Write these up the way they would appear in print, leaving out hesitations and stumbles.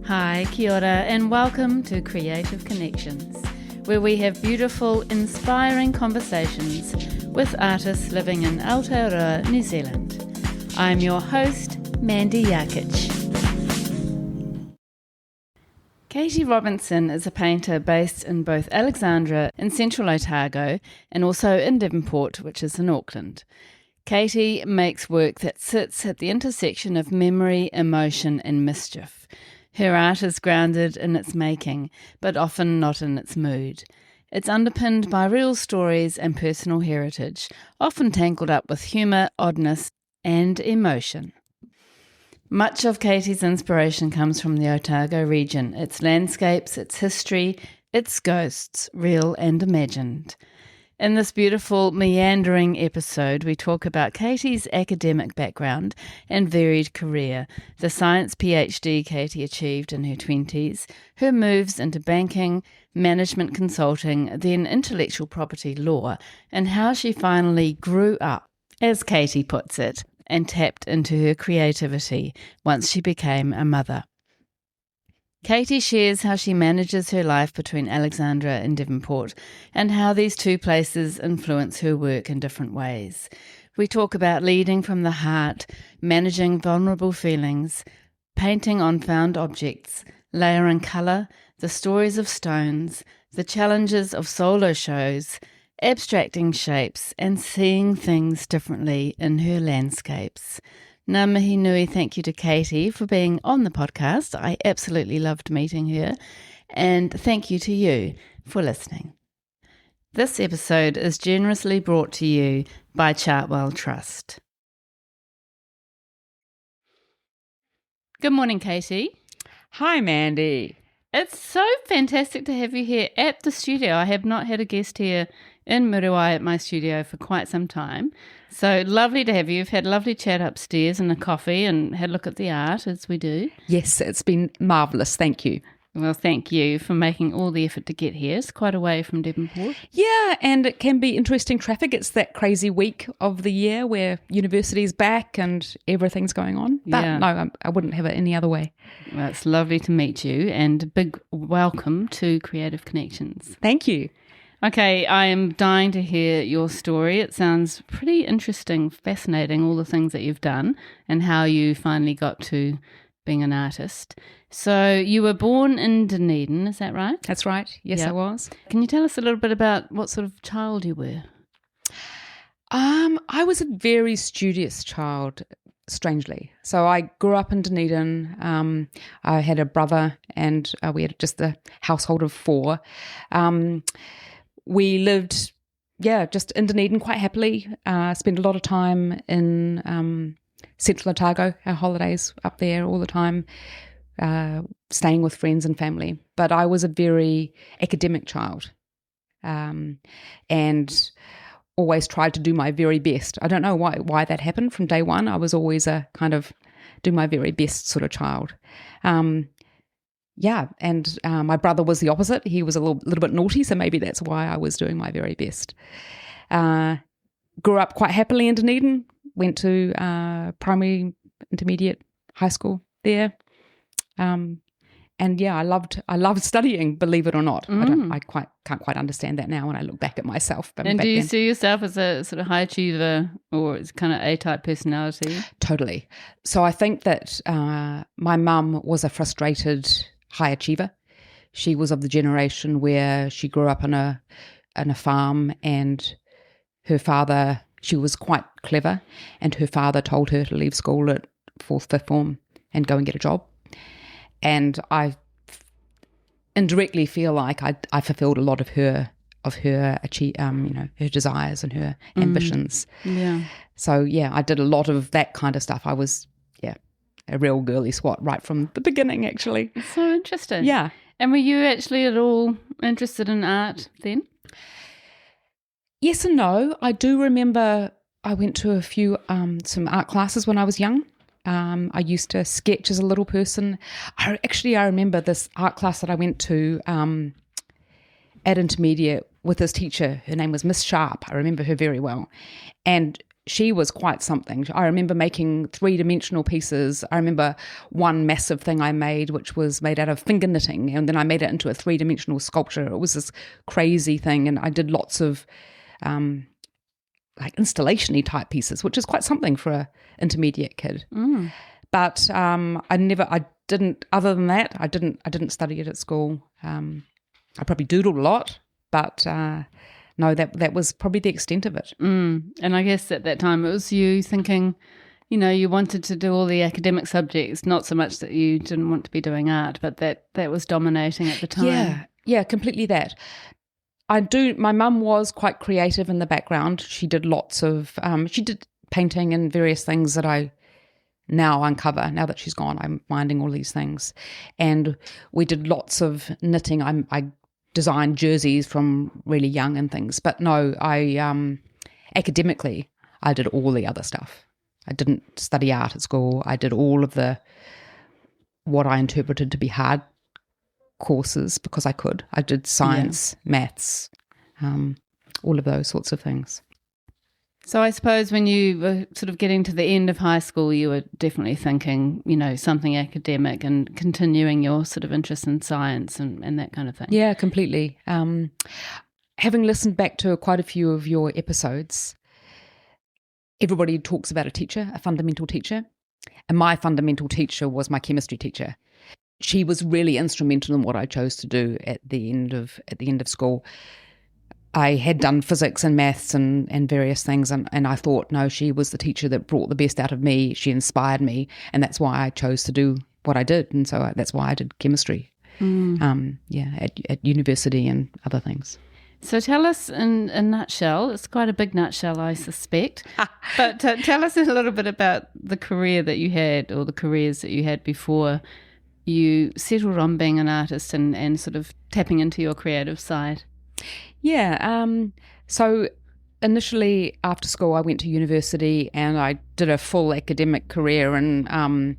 Hi, kia ora, and welcome to Creative Connections, where we have beautiful, inspiring conversations with artists living in Aotearoa, New Zealand. I'm your host, Mandy Jakic. Katie Robinson is a painter based in both Alexandra in central Otago and also in Devonport, which is in Auckland. Katie makes work that sits at the intersection of memory, emotion and mischief. Her art is grounded in its making, but often not in its mood. It's underpinned by real stories and personal heritage, often tangled up with humour, oddness and emotion. Much of Katie's inspiration comes from the Otago region, its landscapes, its history, its ghosts, real and imagined. In this beautiful meandering episode, we talk about Katie's academic background and varied career, the science PhD Katie achieved in her 20s, her moves into banking, management consulting, then intellectual property law, and how she finally grew up, as Katie puts it, and tapped into her creativity once she became a mother. Katie shares how she manages her life between Alexandra and Devonport and how these two places influence her work in different ways. We talk about leading from the heart, managing vulnerable feelings, painting on found objects, layering colour, the stories of stones, the challenges of solo shows, abstracting shapes and seeing things differently in her landscapes. Ngā mihi nui thank you to Katie for being on the podcast. I absolutely loved meeting her. And thank you to you for listening. This episode is generously brought to you by Chartwell Trust. Good morning, Katie. Hi, Mandy. It's so fantastic to have you here at the studio. I have not had a guest here in Muriwai at my studio for quite some time. So lovely to have you. You've had a lovely chat upstairs and a coffee and had a look at the art as we do. Yes, it's been marvellous. Thank you. Well, thank you for making all the effort to get here. It's quite away from Devonport. Yeah, and it can be interesting traffic. It's that crazy week of the year where university's back and everything's going on. But yeah. No, I wouldn't have it any other way. Well, it's lovely to meet you and a big welcome to Creative Connections. Thank you. Okay, I am dying to hear your story. It sounds pretty interesting, fascinating, all the things that you've done and how you finally got to being an artist. So you were born in Dunedin, is that right? That's right. Yes, Yep. I was. Can you tell us a little bit about what sort of child you were? I was a very studious child, strangely. So I grew up in Dunedin. I had a brother and we had just a household of four. We lived, just in Dunedin quite happily. Spent a lot of time in central Otago, our holidays up there all the time, staying with friends and family. But I was a very academic child and always tried to do my very best. I don't know why that happened from day one. I was always a kind of do my very best sort of child. And my brother was the opposite. He was a little bit naughty, so maybe that's why I was doing my very best. Grew up quite happily in Dunedin, went to primary, intermediate, high school there. I loved studying, believe it or not. I can't quite understand that now when I look back at myself. But and do you see yourself as a sort of high achiever or it's kind of A-type personality? Totally. So I think that my mum was a frustrated high achiever. She was of the generation where she grew up on a farm and her father, she was quite clever, and her father told her to leave school at 4th, 5th form and go and get a job. And I indirectly feel like I fulfilled a lot of her her desires and her ambitions. Yeah. So I did a lot of that kind of stuff. I was a real girly swat right from the beginning, actually. It's so interesting. Yeah. And were you actually at all interested in art then? Yes and no. I do remember I went to a few some art classes when I was young. I used to sketch as a little person. I remember this art class that I went to at intermediate with this teacher. Her name was Miss Sharp. I remember her very well. And she was quite something. I remember making 3-dimensional pieces. I remember one massive thing I made, which was made out of finger knitting, and then I made it into a 3-dimensional sculpture. It was this crazy thing, and I did lots of like installation-y type pieces, which is quite something for a intermediate kid. But I didn't. Other than that, I didn't study it at school. I probably doodled a lot, but no, that was probably the extent of it. And I guess at that time it was you thinking, you wanted to do all the academic subjects, not so much that you didn't want to be doing art, but that was dominating at the time. Yeah, completely that. My mum was quite creative in the background. She did lots of, she did painting and various things that I now uncover. Now that she's gone, I'm finding all these things. And we did lots of knitting. I designed jerseys from really young and things. But no, academically, I did all the other stuff. I didn't study art at school. I did all of what I interpreted to be hard courses because I could. I did science, maths, all of those sorts of things. So I suppose when you were sort of getting to the end of high school, you were definitely thinking, something academic and continuing your sort of interest in science and that kind of thing. Yeah, completely. Having listened back to quite a few of your episodes, everybody talks about a teacher, a fundamental teacher. And my fundamental teacher was my chemistry teacher. She was really instrumental in what I chose to do at the end of school. I had done physics and maths and various things, and I thought, no, she was the teacher that brought the best out of me. She inspired me, and that's why I chose to do what I did, and so that's why I did chemistry, at university and other things. So tell us in a nutshell, it's quite a big nutshell, I suspect, but tell us a little bit about the career that you had, or the careers that you had before you settled on being an artist and sort of tapping into your creative side. Yeah, so initially after school I went to university and I did a full academic career in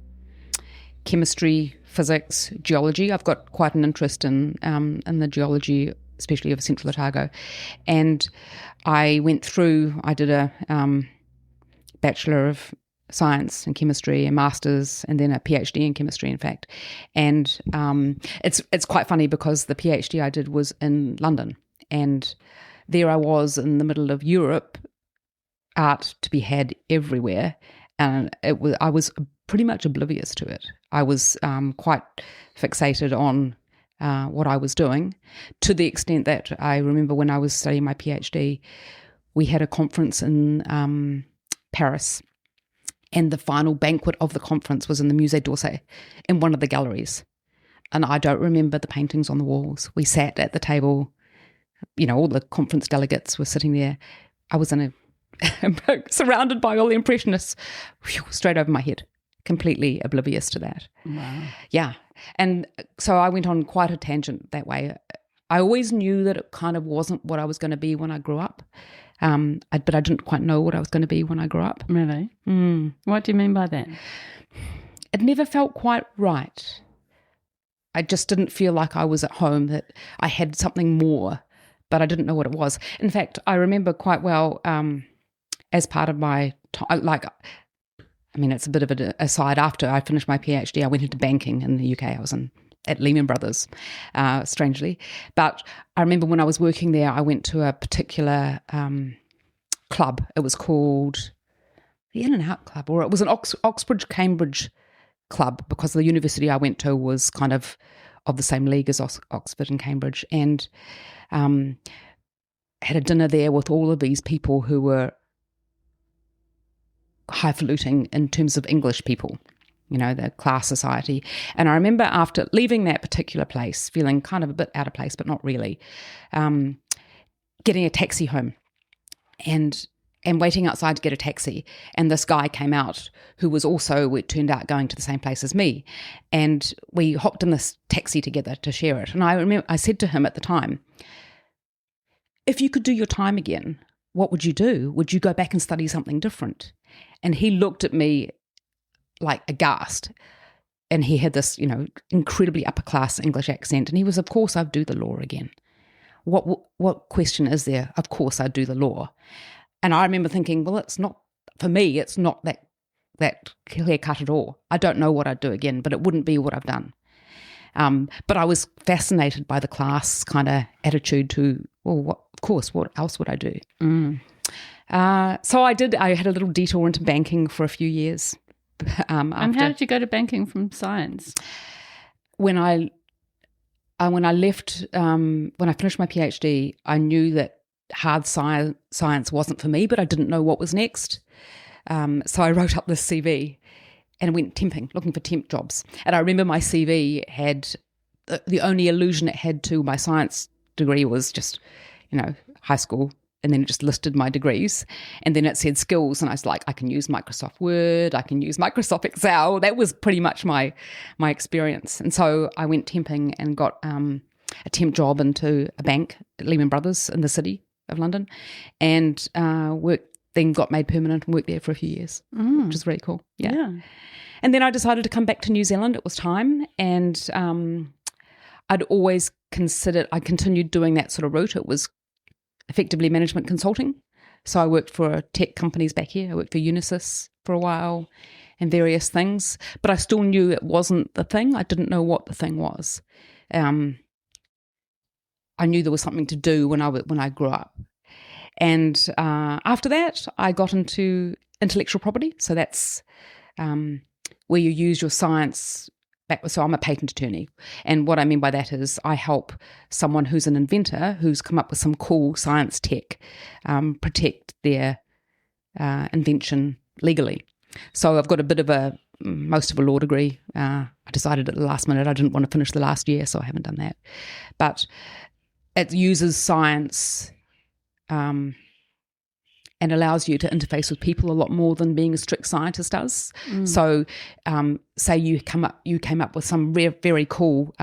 chemistry, physics, geology. I've got quite an interest in the geology, especially of Central Otago. And I did a Bachelor of Science in Chemistry, a Master's, and then a PhD in Chemistry, in fact. And it's quite funny because the PhD I did was in London. And there I was in the middle of Europe, art to be had everywhere, and I was pretty much oblivious to it. I was quite fixated on what I was doing, to the extent that I remember when I was studying my PhD, we had a conference in Paris, and the final banquet of the conference was in the Musée d'Orsay, in one of the galleries. And I don't remember the paintings on the walls. We sat at the table. All the conference delegates were sitting there. I was in surrounded by all the impressionists, straight over my head, completely oblivious to that. Wow. Yeah. And so I went on quite a tangent that way. I always knew that it kind of wasn't what I was going to be when I grew up. But I didn't quite know what I was going to be when I grew up. Really? What do you mean by that? It never felt quite right. I just didn't feel like I was at home, that I had something more, but I didn't know what it was. In fact, I remember quite well, as part of my it's a bit of an aside. After I finished my PhD, I went into banking in the UK. I was at Lehman Brothers, strangely. But I remember when I was working there, I went to a particular club. It was called the In and Out Club, or it was an Oxbridge-Cambridge club, because the university I went to was kind of the same league as Oxford and Cambridge, and had a dinner there with all of these people who were highfalutin in terms of English people, the class society. And I remember after leaving that particular place, feeling kind of a bit out of place, but not really, getting a taxi home and waiting outside to get a taxi. And this guy came out who was also, it turned out, going to the same place as me. And we hopped in this taxi together to share it. And I remember I said to him at the time, if you could do your time again, what would you do? Would you go back and study something different? And he looked at me like aghast. And he had this, incredibly upper class English accent. And he was, of course, I'd do the law again. What question is there? Of course, I'd do the law. And I remember thinking, well, it's not for me, it's not that clear cut at all. I don't know what I'd do again, but it wouldn't be what I've done. But I was fascinated by the class kind of attitude to, well, what else would I do? So I had a little detour into banking for a few years. And how did you go to banking from science? When I left, when I finished my PhD, I knew that hard science wasn't for me, but I didn't know what was next. So I wrote up this CV and went temping, looking for temp jobs. And I remember my CV had, the only allusion it had to my science degree was just, high school. And then it just listed my degrees. And then it said skills. And I was like, I can use Microsoft Word. I can use Microsoft Excel. That was pretty much my experience. And so I went temping and got a temp job into a bank at Lehman Brothers in the city of London. And then got made permanent and worked there for a few years, which is really cool. Yeah. And then I decided to come back to New Zealand. It was time. And I continued doing that sort of route. It was effectively management consulting. So I worked for tech companies back here. I worked for Unisys for a while and various things. But I still knew it wasn't the thing. I didn't know what the thing was. I knew there was something to do when I grew up. And after that, I got into intellectual property. So that's where you use your science. So I'm a patent attorney. And what I mean by that is I help someone who's an inventor who's come up with some cool science tech protect their invention legally. So I've got most of a law degree. I decided at the last minute I didn't want to finish the last year, so I haven't done that. But it uses science and allows you to interface with people a lot more than being a strict scientist does. So say you came up with some very cool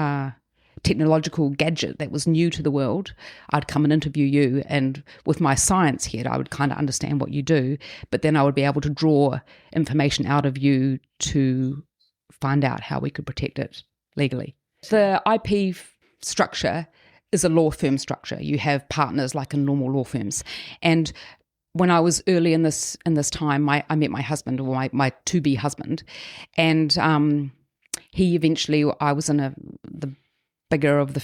technological gadget that was new to the world, I'd come and interview you, and with my science head I would kind of understand what you do, but then I would be able to draw information out of you to find out how we could protect it legally. The IP structure is a law firm structure. You have partners like in normal law firms. And when I was early in this time, I met my husband, or my to-be husband, and he eventually, I was in the biggest of the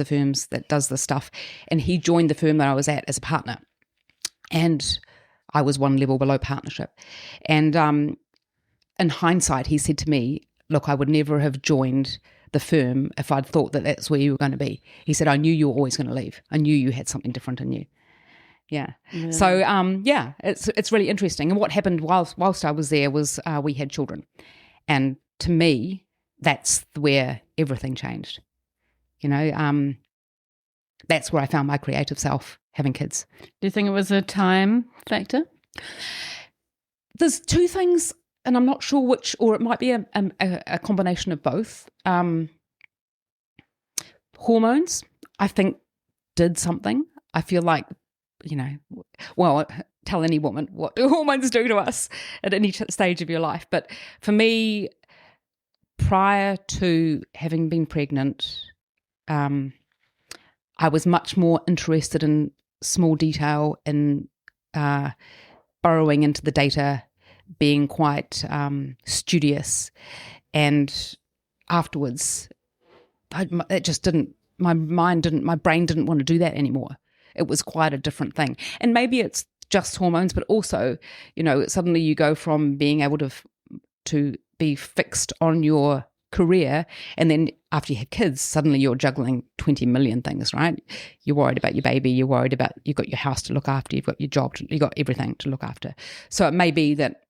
firms that does this stuff, and he joined the firm that I was at as a partner, and I was one level below partnership. And in hindsight, he said to me, look, I would never have joined the firm if I'd thought that that's where you were going to be. He said, I knew you were always going to leave. I knew you had something different in you. Yeah. So, it's really interesting. And what happened whilst I was there was we had children. And to me, that's where everything changed. That's where I found my creative self, having kids. Do you think it was a time factor? There's two things, and I'm not sure which, or it might be a combination of both. Hormones, I think, did something. I feel like, tell any woman what do hormones do to us at any stage of your life. But for me, prior to having been pregnant, I was much more interested in small detail, in burrowing into the data, being quite studious. And afterwards, my brain didn't want to do that anymore. It was quite a different thing. And maybe it's just hormones, but also, suddenly you go from being able to be fixed on your career, and then after you have kids, suddenly you're juggling 20 million things, right? You're worried about your baby, you've got your house to look after, you've got your job, you've got everything to look after. So it may be that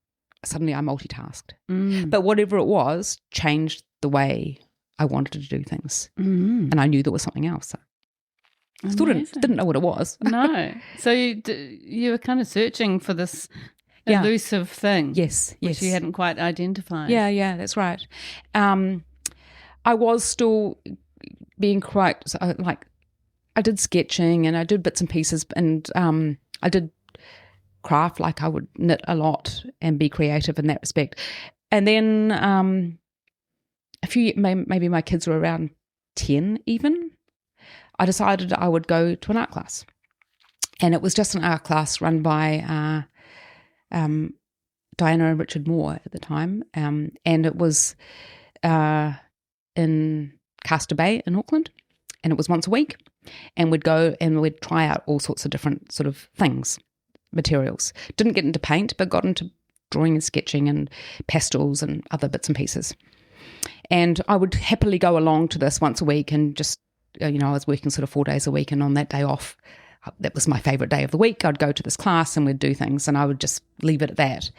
suddenly I multitasked. But whatever it was changed the way I wanted to do things. And I knew there was something else. So. I still didn't know what it was. No. So you were kind of searching for this elusive thing. Yes. Which you hadn't quite identified. Yeah, that's right. I was still being quite, I did sketching and I did bits and pieces, and I did craft, I would knit a lot and be creative in that respect. And then maybe my kids were around 10 even, I decided I would go to an art class. And it was just an art class run by Diana and Richard Moore at the time, and it was in Castor Bay in Auckland, and it was once a week, and we'd go and we'd try out all sorts of different sort of things, materials. Didn't get into paint, but got into drawing and sketching and pastels and other bits and pieces. And I would happily go along to this once a week and just, I was working sort of 4 days a week, and on that day off, that was my favourite day of the week. I'd go to this class and we'd do things, and I would just leave it at that.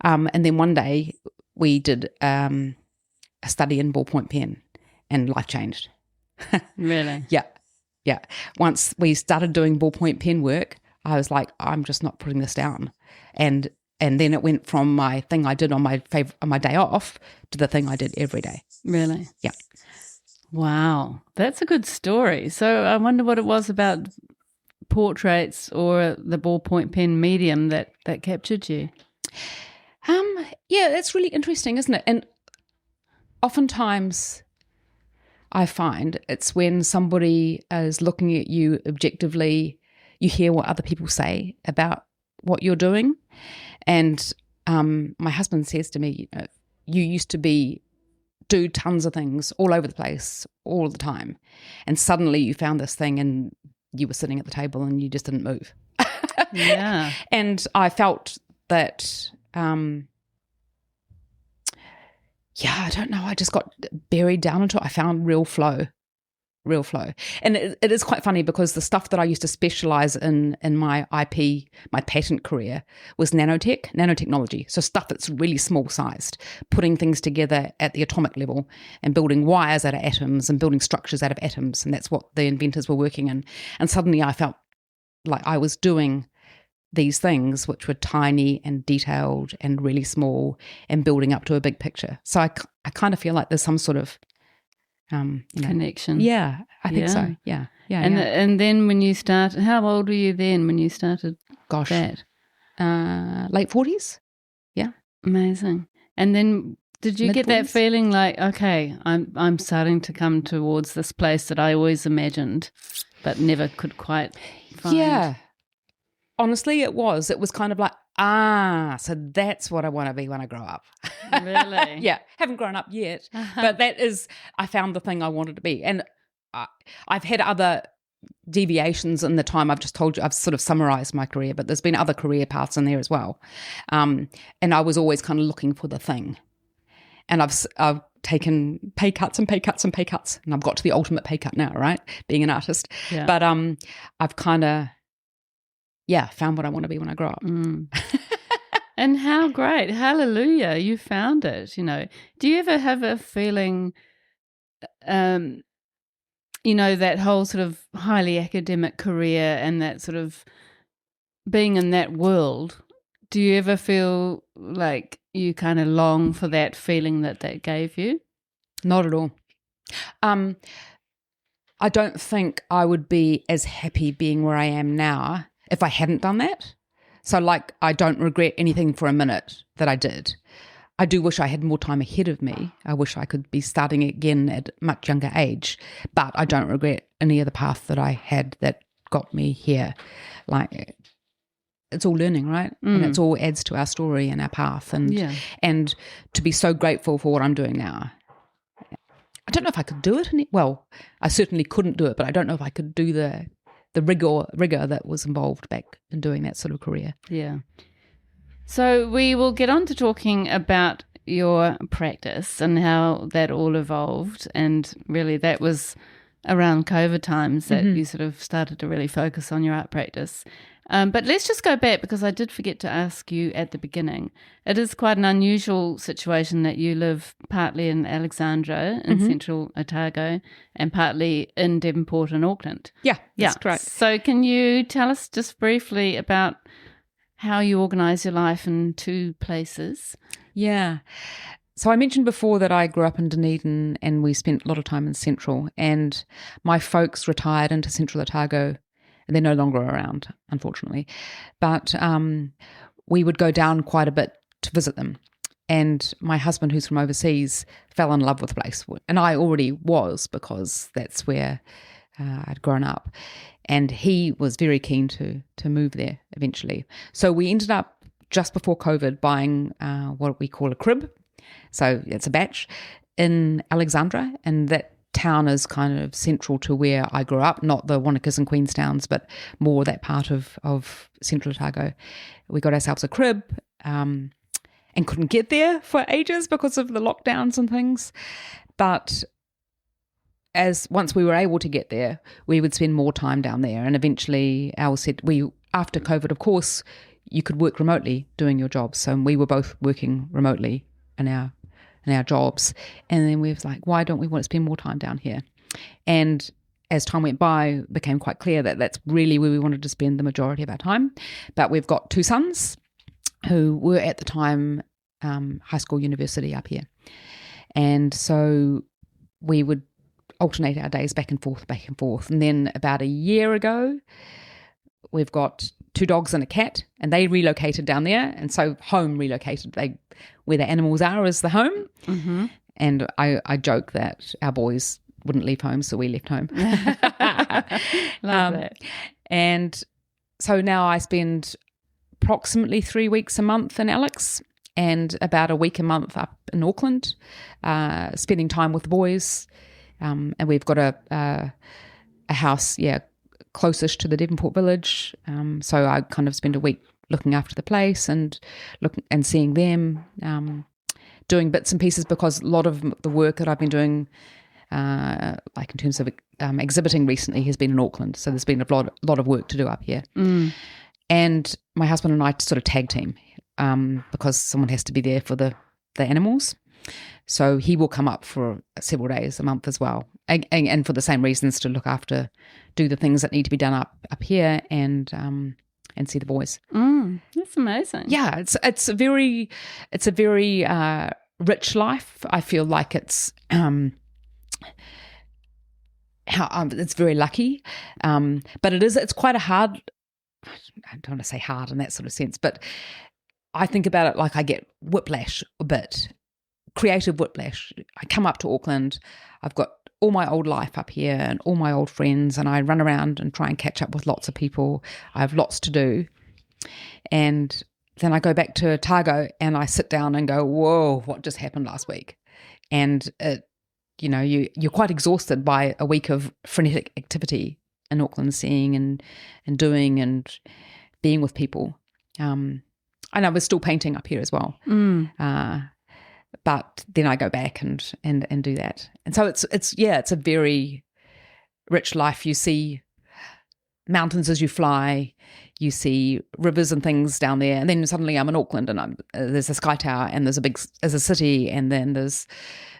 And then one day we did a study in ballpoint pen, and life changed. Really? Yeah. Once we started doing ballpoint pen work, I was like, I'm just not putting this down. And then it went from my thing I did on my day off to the thing I did every day. Really? Yeah. Wow, that's a good story. So I wonder what it was about portraits or the ballpoint pen medium that captured you. Yeah, that's really interesting, isn't it? And oftentimes I find it's when somebody is looking at you objectively, you hear what other people say about what you're doing. And my husband says to me, you used to do tons of things all over the place all the time, and suddenly you found this thing and you were sitting at the table and you just didn't move. Yeah. And I felt that I don't know, I just got buried down into it. I found real flow. And it is quite funny because the stuff that I used to specialise in my IP, my patent career, was nanotechnology. So stuff that's really small sized, putting things together at the atomic level and building wires out of atoms and building structures out of atoms. And that's what the inventors were working in. And suddenly I felt like I was doing these things which were tiny and detailed and really small and building up to a big picture. So I kind of feel like there's some sort of connection. Yeah, I think so. Yeah. And then when you started, how old were you then when you started? Gosh, that late 40s. Yeah, amazing. And then did you get that feeling like, okay, I'm starting to come towards this place that I always imagined, but never could quite find? Yeah, honestly, it was kind of like, so that's what I want to be when I grow up. Really? Yeah, haven't grown up yet, but I found the thing I wanted to be. And I've had other deviations in the time I've just told you. I've sort of summarised my career, but there's been other career paths in there as well. And I was always kind of looking for the thing. And I've taken pay cuts and pay cuts and pay cuts, and I've got to the ultimate pay cut now, right? Being an artist. Yeah. But I've kind of found what I want to be when I grow up. And how great. Hallelujah, you found it, Do you ever have a feeling, that whole sort of highly academic career and that sort of being in that world, do you ever feel like you kind of long for that feeling that gave you? Not at all. I don't think I would be as happy being where I am now if I hadn't done that. So I don't regret anything for a minute that I did. I do wish I had more time ahead of me. I wish I could be starting again at a much younger age, but I don't regret any of the path that I had that got me here. It's all learning, right? And it's all adds to our story and our path. And to be so grateful for what I'm doing now. I don't know if I could do it. I certainly couldn't do it, but I don't know if I could do the rigor that was involved back in doing that sort of career. Yeah. So we will get on to talking about your practice and how that all evolved, and really that was around COVID times that you sort of started to really focus on your art practice. But let's just go back, because I did forget to ask you at the beginning. It is quite an unusual situation that you live partly in Alexandra in central Otago and partly in Devonport and Auckland. Yeah, that's correct. So can you tell us just briefly about how you organise your life in two places? Yeah. So I mentioned before that I grew up in Dunedin and we spent a lot of time in Central, and my folks retired into Central Otago. They're no longer around, unfortunately. But we would go down quite a bit to visit them. And my husband, who's from overseas, fell in love with the place. And I already was, because that's where I'd grown up. And he was very keen to move there eventually. So we ended up just before COVID buying what we call a crib. So it's a batch in Alexandra, and that town is kind of central to where I grew up, not the Wanakas and Queenstowns, but more that part of central Otago. We got ourselves a crib and couldn't get there for ages because of the lockdowns and things. But once we were able to get there, we would spend more time down there. And eventually Al said, after COVID, of course, you could work remotely doing your jobs. So we were both working remotely in our jobs. And then we was like, why don't we want to spend more time down here? And as time went by, it became quite clear that that's really where we wanted to spend the majority of our time. But we've got 2 sons who were at the time high school, university up here. And so we would alternate our days back and forth. And then about a year ago, we've got 2 dogs and a cat, and they relocated down there. And so home relocated. Where the animals are is the home. Mm-hmm. And I joke that our boys wouldn't leave home, so we left home. Love that. And so now I spend approximately 3 weeks a month in Alex and about a week a month up in Auckland, spending time with the boys. And we've got a house, closest to the Devonport village. So I kind of spend a week looking after the place and seeing them, doing bits and pieces, because a lot of the work that I've been doing, like in terms of exhibiting recently, has been in Auckland. So there's been a lot of work to do up here. Mm. And my husband and I sort of tag team, because someone has to be there for the animals. So he will come up for several days a month as well, and for the same reasons, to look after, do the things that need to be done up here, and see the boys. That's amazing. Yeah, it's a very rich life. I feel like it's very lucky, but it's quite a hard. I don't want to say hard in that sort of sense, but I think about it like I get whiplash a bit. Creative whiplash. I come up to Auckland, I've got all my old life up here and all my old friends, and I run around and try and catch up with lots of people. I have lots to do. And then I go back to Otago and I sit down and go, whoa, what just happened last week? And you're quite exhausted by a week of frenetic activity in Auckland, seeing and doing and being with people. And I was still painting up here as well. But then I go back and do that. And so it's a very rich life. You see mountains as you fly, you see rivers and things down there, and then suddenly I'm in Auckland, and there's a sky tower, and there's a city, and then there's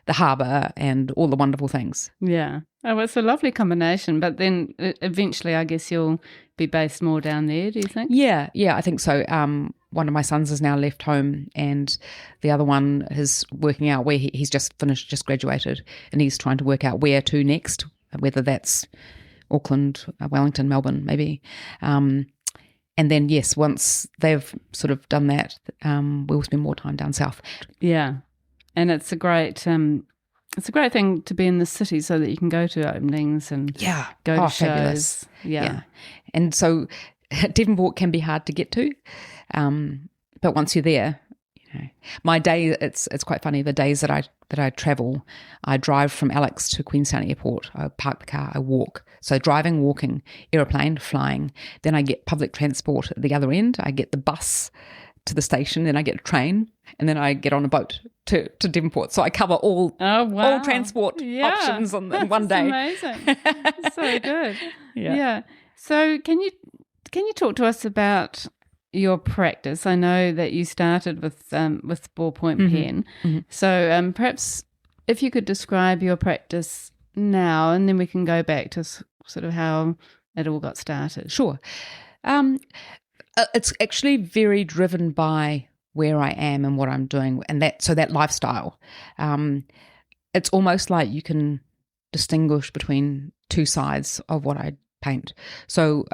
the harbour and all the wonderful things. Yeah. Oh, it's a lovely combination. But then eventually, I guess you'll be based more down there, do you think? Yeah, I think so. One of my sons has now left home, and the other one is working out where he's just graduated, and he's trying to work out where to next, whether that's Auckland, Wellington, Melbourne, maybe. And then, yes, once they've sort of done that, we'll spend more time down south. Yeah. And it's a great thing to be in the city so that you can go to openings and go to shows. Fabulous. Yeah. And so Devonport can be hard to get to, but once you're there, my day, it's quite funny. The days that I travel, I drive from Alex to Queenstown Airport. I park the car, I walk. So driving, walking, aeroplane, flying. Then I get public transport at the other end. I get the bus to the station, then I get a train, and then I get on a boat to Devonport. So I cover all transport options in one day. Amazing. So good. Yeah. So can you talk to us about your practice? I know that you started with ballpoint pen. Mm-hmm. So perhaps if you could describe your practice now, and then we can go back to sort of how it all got started. Sure. It's actually very driven by where I am and what I'm doing, and that lifestyle. It's almost like you can distinguish between two sides of what I paint. So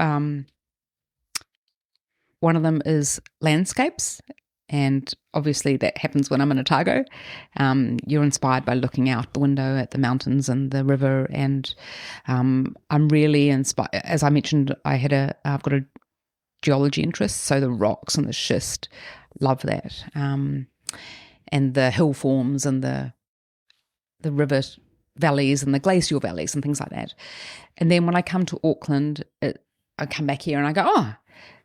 one of them is landscapes, and obviously that happens when I'm in Otago. You're inspired by looking out the window at the mountains and the river, and I'm really inspired. As I mentioned, I've got a geology interest, so the rocks and the schist love that. And the hill forms and the river valleys and the glacial valleys and things like that. And then when I come to Auckland, I come back here and I go, oh,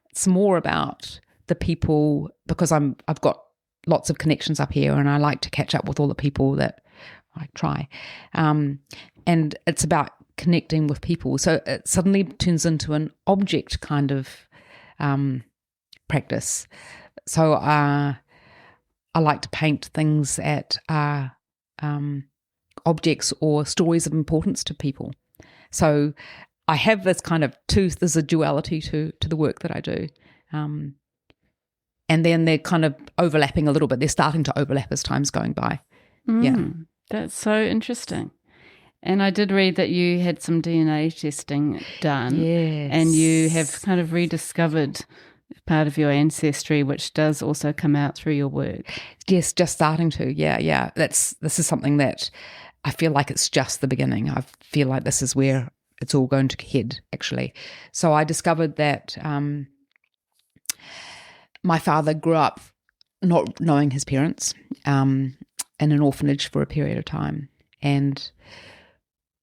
it's more about the people, because I've got lots of connections up here and I like to catch up with all the people that I try. And it's about connecting with people. So it suddenly turns into an object kind of practice. So I like to paint things at objects or stories of importance to people. So I have this kind of there's a duality to the work that I do. And then they're kind of overlapping a little bit. They're starting to overlap as time's going by. Yeah. That's so interesting. And I did read that you had some DNA testing done. Yes. And you have kind of rediscovered part of your ancestry, which does also come out through your work. Yes, just starting to. Yeah. This is something that I feel like it's just the beginning. I feel like this is where it's all going to head, actually. So I discovered that my father grew up not knowing his parents in an orphanage for a period of time. And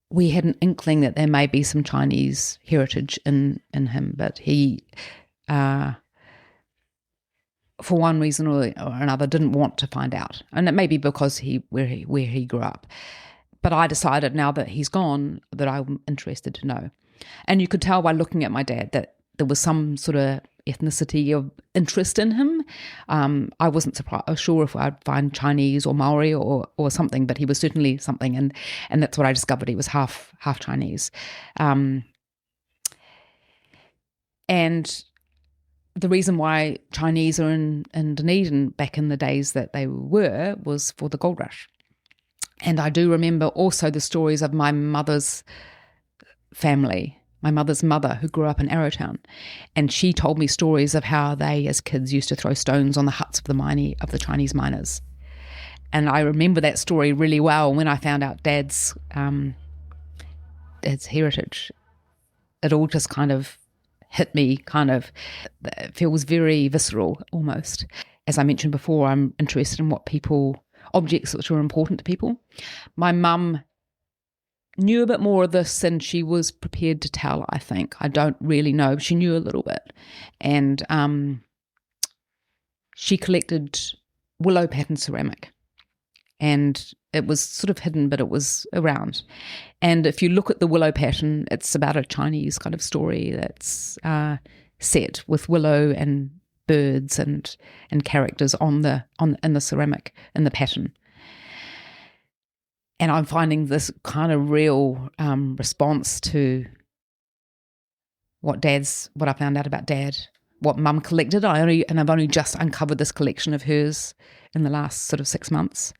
we had an inkling that there may be some Chinese heritage in him, but he, for one reason or another, didn't want to find out. And it may be because where he grew up. But I decided now that he's gone that I'm interested to know. And you could tell by looking at my dad that there was some sort of ethnicity of interest in him. I wasn't sure if I'd find Chinese or Maori or something, but he was certainly something, and that's what I discovered. He was half Chinese. And the reason why Chinese are in Dunedin back in the days that they were was for the gold rush. And I do remember also the stories of my mother's family, my mother's mother, who grew up in Arrowtown, and she told me stories of how they, as kids, used to throw stones on the huts of the Chinese miners. And I remember that story really well. When I found out Dad's heritage, it all just kind of hit me. It feels very visceral, almost. As I mentioned before, I'm interested in objects which are important to people. My mum knew a bit more of this than she was prepared to tell, I think. I don't really know. She knew a little bit. And she collected willow pattern ceramic. And it was sort of hidden, but it was around. And if you look at the willow pattern, it's about a Chinese kind of story that's set with willow and birds and characters in the ceramic, in the pattern. And I'm finding this kind of real response to what I found out about Dad, what Mum collected. I've only just uncovered this collection of hers in the last sort of 6 months.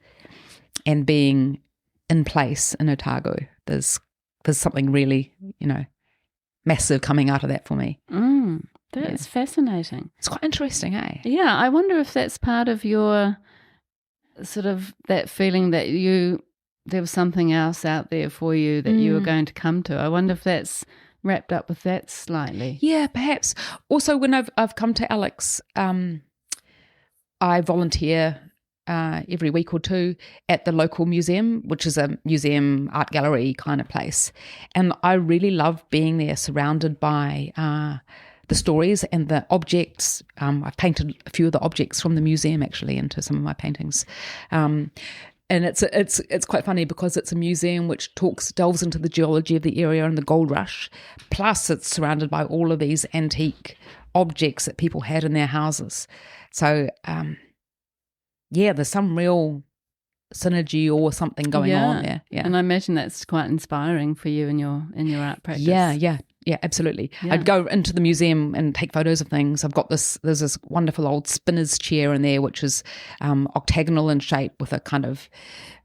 And being in place in Otago, there's something really, massive coming out of that for me. That's fascinating. It's quite interesting, eh? Yeah, I wonder if that's part of your sort of that feeling that there was something else out there for you that you were going to come to. I wonder if that's wrapped up with that slightly. Yeah, perhaps. Also, when I've come to Alex, I volunteer every week or two at the local museum, which is a museum art gallery kind of place. And I really love being there surrounded by the stories and the objects. I've painted a few of the objects from the museum actually into some of my paintings. And it's quite funny because it's a museum which delves into the geology of the area and the gold rush. Plus it's surrounded by all of these antique objects that people had in their houses. So, there's some real synergy or something going on there. Yeah. And I imagine that's quite inspiring for you in your art practice. Yeah, absolutely. Yeah. I'd go into the museum and take photos of things. there's this wonderful old spinner's chair in there, which is octagonal in shape with a kind of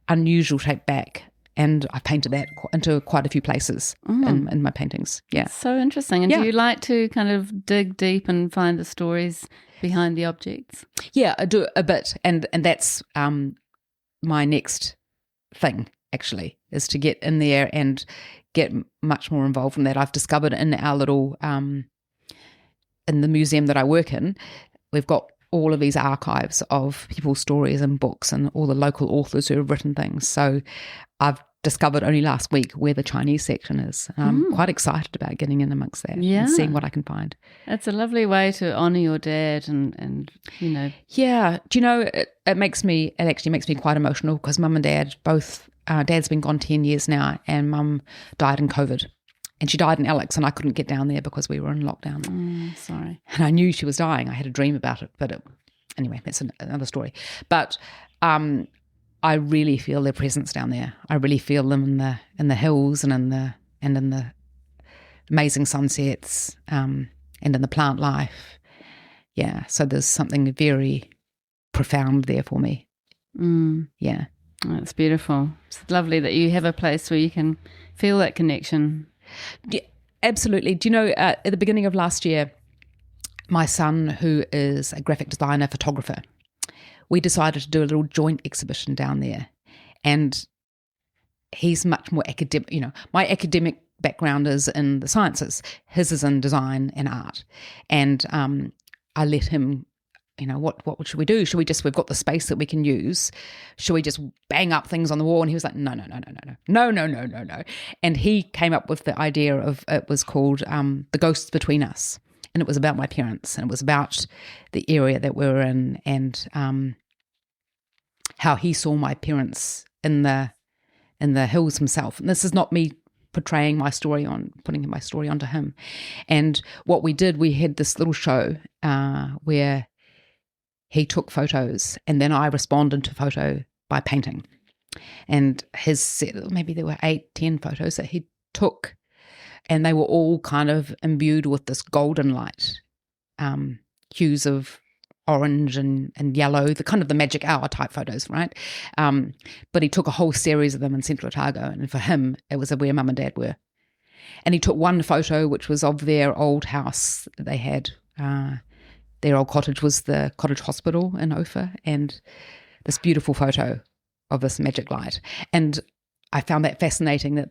unusual shaped back. And I painted that into quite a few places in my paintings. Yeah. So interesting. And do you like to kind of dig deep and find the stories behind the objects? Yeah, I do a bit. And that's my next thing, actually, is to get in there and get much more involved in that. I've discovered in our little, in the museum that I work in, we've got all of these archives of people's stories and books and all the local authors who have written things. So I've discovered only last week where the Chinese section is. I'm quite excited about getting in amongst that and seeing what I can find. It's a lovely way to honour your dad and you know. Yeah. Do you know, it actually makes me quite emotional because mum and dad both, dad's been gone 10 years now and mum died in COVID. And she died in Alex and I couldn't get down there because we were in lockdown. Sorry. And I knew she was dying. I had a dream about it. But anyway, that's another story. But I really feel their presence down there. I really feel them in the hills and in the amazing sunsets and in the plant life. Yeah, so there's something very profound there for me. Yeah. Oh, it's beautiful. It's lovely that you have a place where you can feel that connection. Yeah, absolutely. Do you know, at the beginning of last year, my son, who is a graphic designer, photographer, we decided to do a little joint exhibition down there. And he's much more academic. You know, my academic background is in the sciences. His is in design and art. And I let him, you know, what should we do? Should we just, we've got the space that we can use. Should we just bang up things on the wall? And he was like, no. And he came up with the idea of, it was called The Ghosts Between Us. And it was about my parents. And it was about the area that we were in and how he saw my parents in the hills himself. And this is not me putting my story onto him. And what we did, we had this little show where he took photos and then I responded to photo by painting. And maybe there were 8-10 photos that he took, and they were all kind of imbued with this golden light, hues of orange and yellow, the kind of the magic hour type photos, right? But he took a whole series of them in Central Otago, and for him, it was where mum and dad were. And he took one photo, which was of their old house that they had. Their old cottage was the cottage hospital in Ophir, and this beautiful photo of this magic light. And I found that fascinating that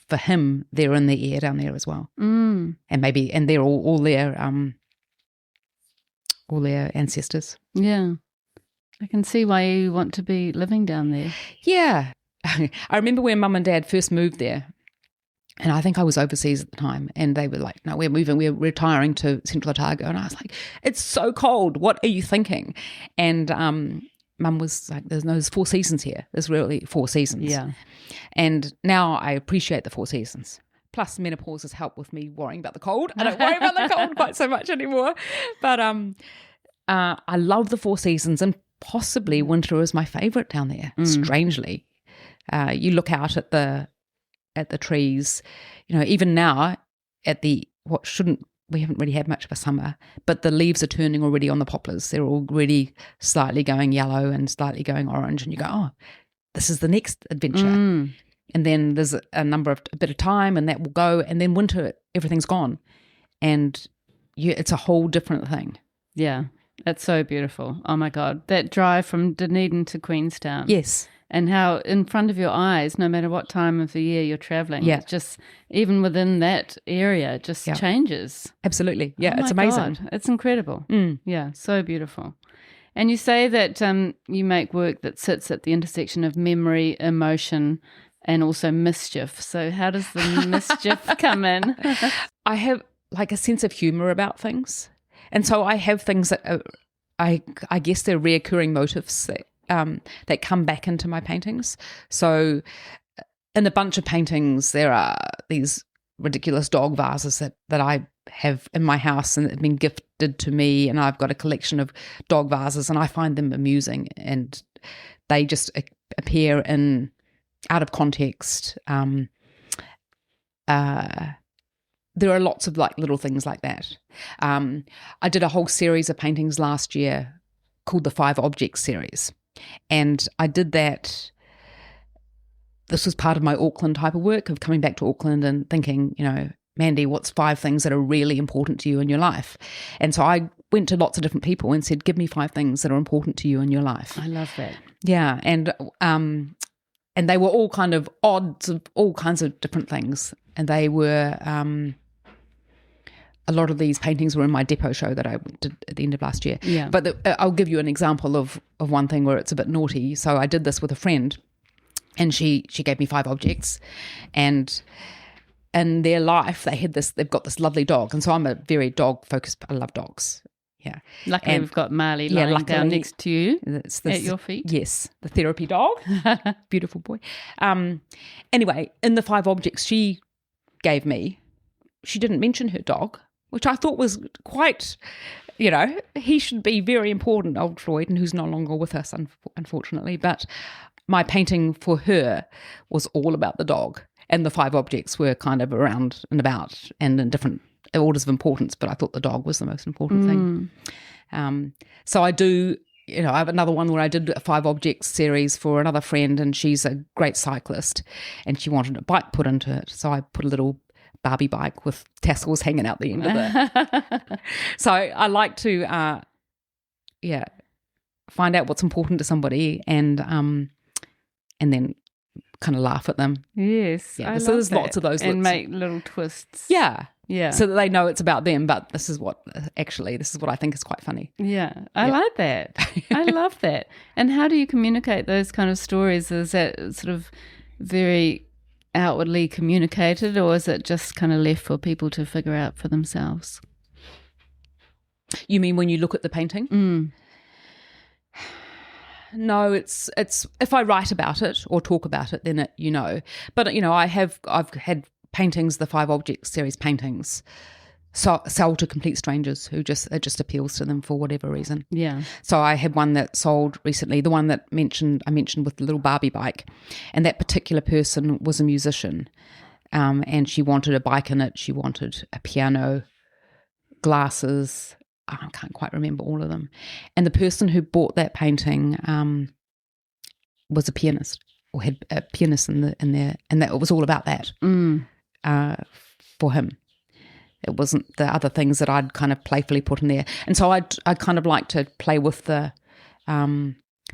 for him, they're in the air down there as well. And they're all their ancestors. Yeah. I can see why you want to be living down there. Yeah. I remember when mum and dad first moved there, and I think I was overseas at the time, and they were like, no, we're moving, we're retiring to Central Otago. And I was like, it's so cold. What are you thinking? And mum was like, there's 4 seasons here. There's really 4 seasons. Yeah. And now I appreciate the 4 seasons. Plus menopause has helped with me worrying about the cold. I don't worry about the cold quite so much anymore. But I love the 4 seasons, and possibly winter is my favourite down there, strangely. You look out at the trees, you know, even now we haven't really had much of a summer, but the leaves are turning already on the poplars. They're already slightly going yellow and slightly going orange, and you go, oh, this is the next adventure. And then there's a bit of time, and that will go, and then winter, everything's gone, and it's a whole different thing. Yeah, it's so beautiful. Oh my God, that drive from Dunedin to Queenstown. Yes. And how in front of your eyes, no matter what time of the year you're travelling, it's just even within that area, it just changes. Absolutely. Yeah, oh it's amazing. God, it's incredible. Yeah, so beautiful. And you say that you make work that sits at the intersection of memory, emotion, and also mischief. So how does the mischief come in? I have like a sense of humour about things. And so I have things that I guess they're reoccurring motifs that come back into my paintings. So in a bunch of paintings, there are these ridiculous dog vases that I have in my house and have been gifted to me, and I've got a collection of dog vases, and I find them amusing, and they just appear in out of context. There are lots of like little things like that. I did a whole series of paintings last year called the 5 Objects series. And I did that. This was part of my Auckland type of work, of coming back to Auckland and thinking, you know, Mandy, what's 5 things that are really important to you in your life? And so I went to lots of different people and said, give me 5 things that are important to you in your life. I love that. Yeah. And they were all kind of odds of all kinds of different things. And they were a lot of these paintings were in my depot show that I did at the end of last year. Yeah. But I'll give you an example of one thing where it's a bit naughty. So I did this with a friend, and she gave me 5 objects, and in their life they've got this lovely dog, and so I'm a very dog focused. I love dogs. Yeah. Luckily, we've got Marley lying down next to you at your feet. Yes, the therapy dog. Beautiful boy. Anyway, in the 5 objects she gave me, she didn't mention her dog, which I thought was quite, he should be very important, old Floyd, and who's no longer with us, unfortunately. But my painting for her was all about the dog, and the 5 objects were kind of around and about and in different orders of importance, but I thought the dog was the most important thing. So I do, I have another one where I did a 5 objects series for another friend, and she's a great cyclist, and she wanted a bike put into it. So I put a little Barbie bike with tassels hanging out the end of it. So I like to, find out what's important to somebody, and then kind of laugh at them. Yes, yeah. So there's lots of those, and make little twists. Yeah. Yeah. So that they know it's about them, but this is what I think is quite funny. Yeah. I like that. I love that. And how do you communicate those kind of stories? Is that sort of very outwardly communicated, or is it just kind of left for people to figure out for themselves? You mean when you look at the painting? No, it's if I write about it or talk about it, then But I've had paintings, the 5 objects series paintings, sold to complete strangers who it just appeals to them for whatever reason. Yeah. So I had one that sold recently, the one that I mentioned with the little Barbie bike, and that particular person was a musician, and she wanted a bike in it. She wanted a piano, glasses. I can't quite remember all of them. And the person who bought that painting was a pianist, or had a pianist in there, and that it was all about that. For him. It wasn't the other things that I'd kind of playfully put in there. And so I kind of like to play with the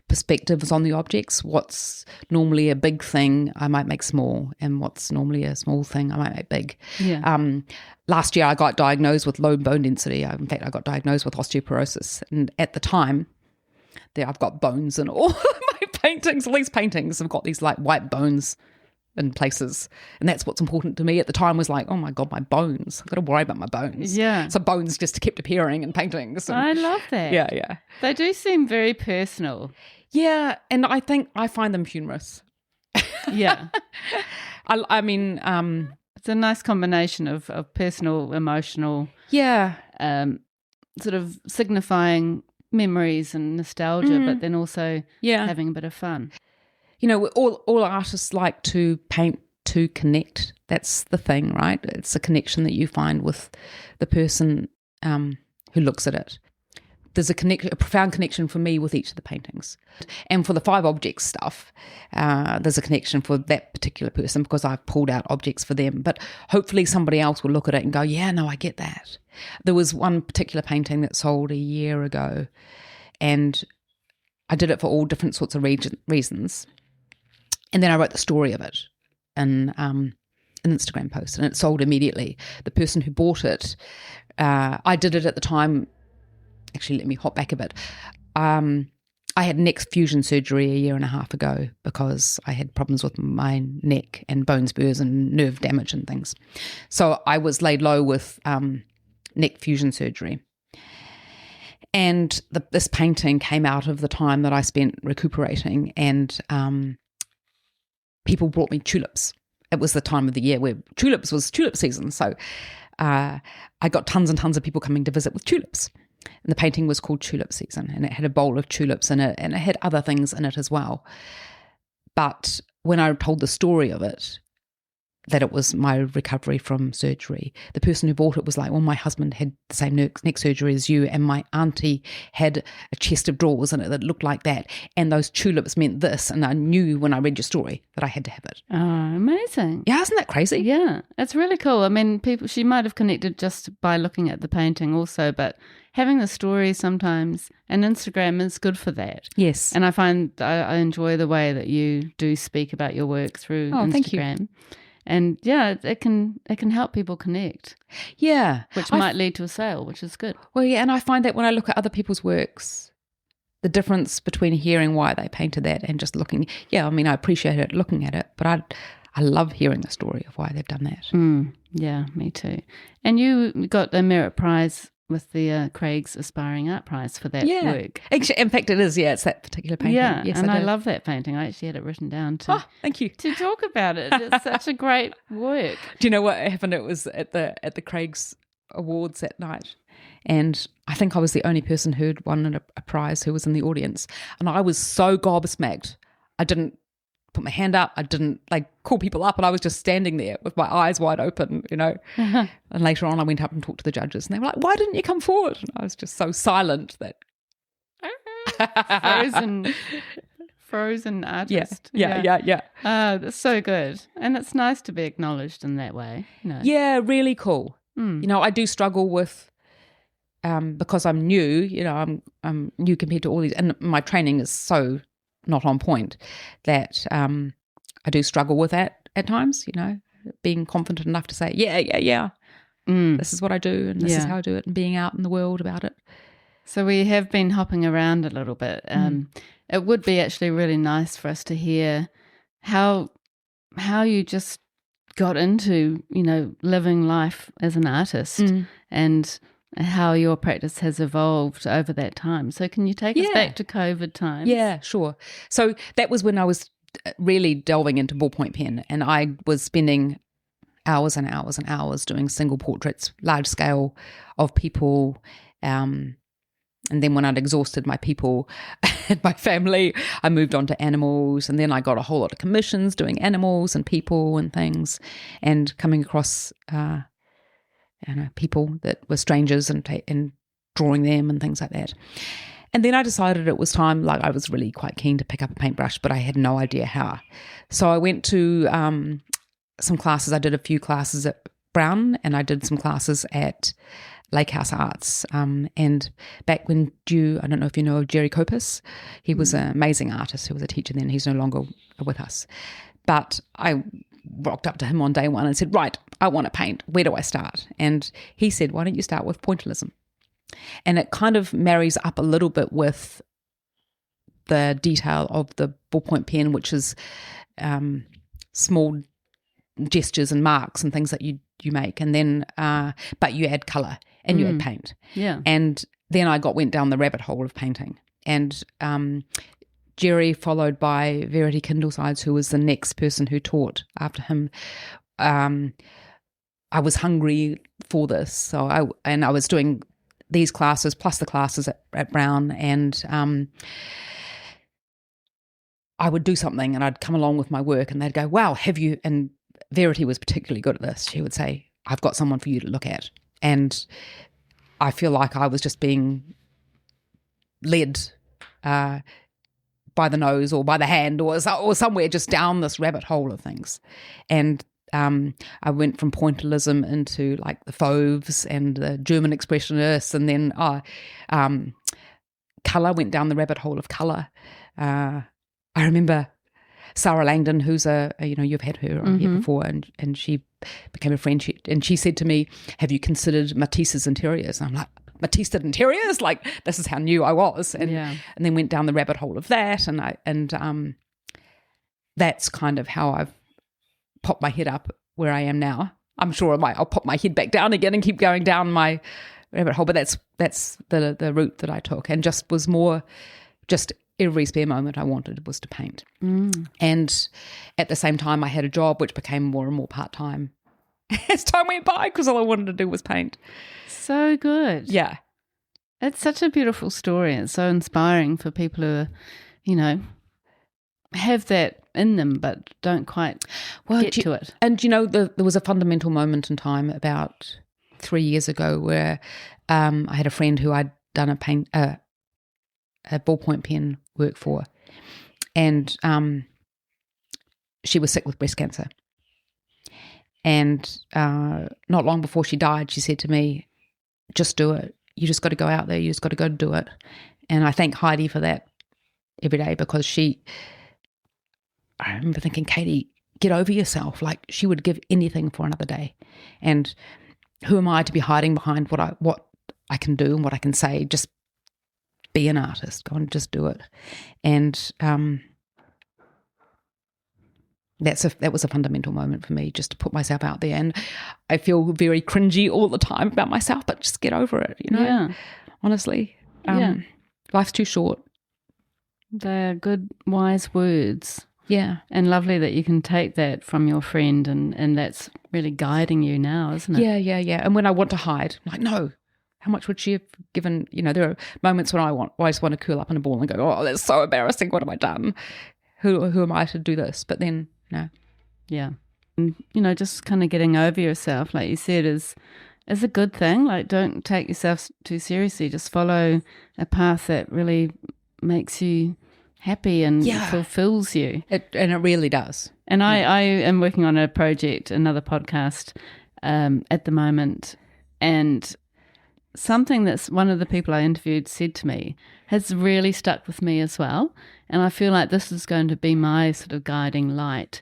perspectives on the objects. What's normally a big thing, I might make small, and what's normally a small thing, I might make big. Yeah. Last year I got diagnosed with low bone density. In fact, I got diagnosed with osteoporosis. And at the time, I've got bones in all my paintings. All these paintings have got these like white bones in places, and that's what's important to me at the time. Was like, oh my god, my bones, I've got to worry about my bones. Yeah, so bones just kept appearing in paintings, and I love that. Yeah They do seem very personal. Yeah, and I think I find them humorous. Yeah. I mean it's a nice combination of personal, emotional, sort of signifying memories and nostalgia, but then also having a bit of fun. All artists like to paint to connect. That's the thing, right? It's a connection that you find with the person who looks at it. There's a profound connection for me with each of the paintings. And for the 5 objects stuff, there's a connection for that particular person because I've pulled out objects for them. But hopefully somebody else will look at it and go, yeah, no, I get that. There was one particular painting that sold a year ago, and I did it for all different sorts of reasons. And then I wrote the story of it in an Instagram post, and it sold immediately. The person who bought it, I did it at the time. Actually, let me hop back a bit. I had neck fusion surgery a year and a half ago because I had problems with my neck and bone spurs and nerve damage and things. So I was laid low with neck fusion surgery. And this painting came out of the time that I spent recuperating, and people brought me tulips. It was the time of the year where tulips was tulip season. So I got tons and tons of people coming to visit with tulips. And the painting was called Tulip Season, and it had a bowl of tulips in it, and it had other things in it as well. But when I told the story of it, that it was my recovery from surgery, the person who bought it was like, well, my husband had the same neck surgery as you, and my auntie had a chest of drawers in it that looked like that, and those tulips meant this, and I knew when I read your story that I had to have it. Oh, amazing. Yeah, isn't that crazy? Yeah, it's really cool. I mean, she might have connected just by looking at the painting also, but having the story sometimes, and Instagram is good for that. Yes. And I find I enjoy the way that you do speak about your work through Instagram. Thank you. And yeah, it can help people connect, Yeah. which might lead to a sale, which is good. Well, yeah, and I find that when I look at other people's works, the difference between hearing why they painted that and just looking, I mean, I appreciate it looking at it, but I love hearing the story of why they've done that. Yeah, me too. And you got a merit prize with the Craig's Aspiring Art Prize for that work. Actually, in fact, it is. Yeah, it's that particular painting. Yeah, yes, and I love that painting. I actually had it written down thank you, to talk about it. It's such a great work. Do you know what happened? It was at the Craig's Awards that night, and I think I was the only person who'd won a prize who was in the audience, and I was so gobsmacked. I didn't put my hand up. I didn't call people up, and I was just standing there with my eyes wide open, And later on, I went up and talked to the judges, and they were like, "Why didn't you come forward?" And I was just so silent that frozen artist. Yeah. That's so good, and it's nice to be acknowledged in that way. Yeah, really cool. I do struggle with because I'm new. I'm new compared to all these, and my training is so not on point that I do struggle with that at times. Being confident enough to say, yeah. This is what I do, and this is how I do it, and being out in the world about it. So we have been hopping around a little bit. It would be actually really nice for us to hear how you just got into, living life as an artist and how your practice has evolved over that time. So can you take us back to COVID times? Yeah, sure. So that was when I was really delving into ballpoint pen, and I was spending hours and hours and hours doing single portraits, large scale of people. And then when I'd exhausted my people and my family, I moved on to animals, and then I got a whole lot of commissions doing animals and people and things, and coming across people that were strangers and drawing them and things like that. And then I decided it was time, I was really quite keen to pick up a paintbrush, but I had no idea how. So I went to some classes. I did a few classes at Brown, and I did some classes at Lakehouse Arts. And back when I don't know if you know Jerry Copus, he was an amazing artist who was a teacher then. He's no longer with us. But I rocked up to him on day one and said, right, I want to paint. Where do I start? And he said, why don't you start with pointillism? And it kind of marries up a little bit with the detail of the ballpoint pen, which is small gestures and marks and things that you make, and then but you add colour and you add paint. Yeah. And then I went down the rabbit hole of painting, and Jerry, followed by Verity Kindlesides, who was the next person who taught after him. I was hungry for this, so I was doing these classes plus the classes at Brown, and I would do something and I'd come along with my work, and they'd go, wow, have you? And Verity was particularly good at this. She would say, I've got someone for you to look at. And I feel like I was just being led by the nose or by the hand or somewhere just down this rabbit hole of things. And I went from pointillism into the Fauves and the German expressionists, and then colour, went down the rabbit hole of colour. I remember Sarah Langdon, who's you've had her on here before, and she became a friend. And she said to me, have you considered Matisse's interiors? And I'm like, Matisse did interiors? This is how new I was. And then went down the rabbit hole of that. And that's kind of how I've popped my head up where I am now. I'm sure I'll pop my head back down again and keep going down my rabbit hole. But that's the route that I took, and just was more just every spare moment I wanted was to paint. And at the same time, I had a job which became more and more part-time as time went by, because all I wanted to do was paint. So good. Yeah. It's such a beautiful story. It's so inspiring for people who, have that in them but don't quite get to it. And, there was a fundamental moment in time about 3 years ago where I had a friend who I'd done a ballpoint pen work for, and she was sick with breast cancer, and not long before she died, she said to me, just do it. You just got to go out there, you just got to go do it. And I thank Heidi for that every day, because I remember thinking, Katie, get over yourself. Like, she would give anything for another day. And who am I to be hiding behind what I can do and what I can say? Just be an artist. Go and just do it. And that was a fundamental moment for me, just to put myself out there. And I feel very cringy all the time about myself, but just get over it, Yeah. Honestly. Life's too short. They're good, wise words. Yeah. And lovely that you can take that from your friend and that's really guiding you now, isn't it? Yeah. And when I want to hide, I'm like, no, how much would she have given? There are moments when I just want to curl up in a ball and go, oh, that's so embarrassing. What have I done? Who am I to do this? But then, no. Yeah. And, just kind of getting over yourself, like you said, is a good thing. Like, don't take yourself too seriously. Just follow a path that really makes you happy and fulfills you. It really does. And I am working on a project, another podcast at the moment, and something that's one of the people I interviewed said to me has really stuck with me as well. And I feel like this is going to be my sort of guiding light.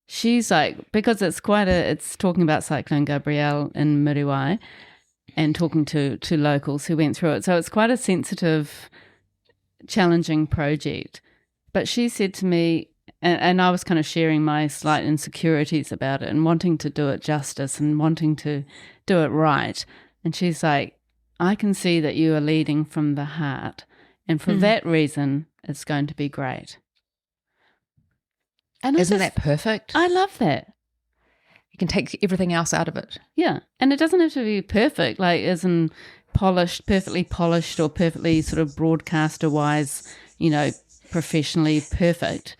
She's like, because it's talking about Cyclone Gabrielle in Muriwai and talking to locals who went through it. So it's quite a sensitive, challenging project. But she said to me, and I was kind of sharing my slight insecurities about it and wanting to do it justice and wanting to do it right. And she's like, I can see that you are leading from the heart. And for that reason, it's going to be great. And isn't that perfect? I love that. You can take everything else out of it. Yeah. And it doesn't have to be perfect, like as in perfectly polished or perfectly sort of broadcaster-wise, professionally perfect.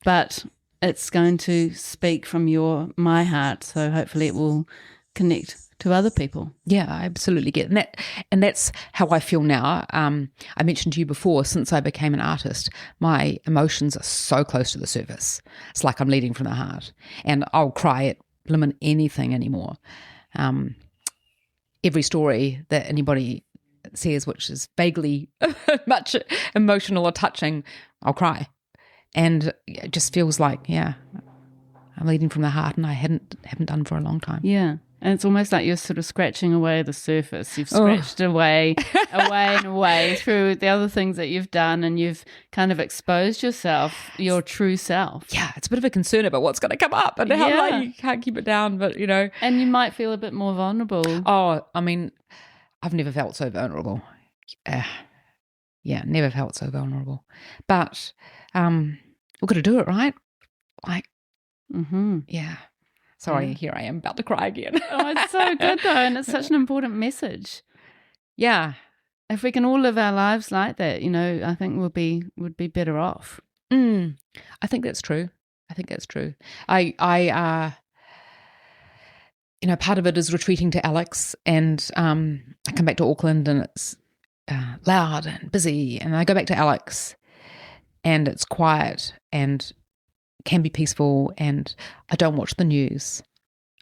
But it's going to speak from my heart, so hopefully it will connect to other people. Yeah, I absolutely get it. And that's how I feel now. I mentioned to you before, since I became an artist, my emotions are so close to the surface. It's like I'm leading from the heart. And I'll cry at blimmin' anything anymore. Every story that anybody says, which is vaguely much emotional or touching, I'll cry. And it just feels like, I'm leading from the heart, and I haven't done for a long time. Yeah. And it's almost like you're sort of scratching away the surface. You've scratched away and away through the other things that you've done, and you've kind of exposed yourself, your true self. Yeah, it's a bit of a concern about what's going to come up and how you can't keep it down, but And you might feel a bit more vulnerable. Oh, I mean, I've never felt so vulnerable. Never felt so vulnerable. But we've got to do it, right? Like, yeah. Sorry, here I am about to cry again. Oh, it's so good though, and it's such an important message. Yeah. If we can all live our lives like that, I think would be better off. I think that's true. I part of it is retreating to Alex, and I come back to Auckland and it's loud and busy, and I go back to Alex and it's quiet and can be peaceful, and I don't watch the news.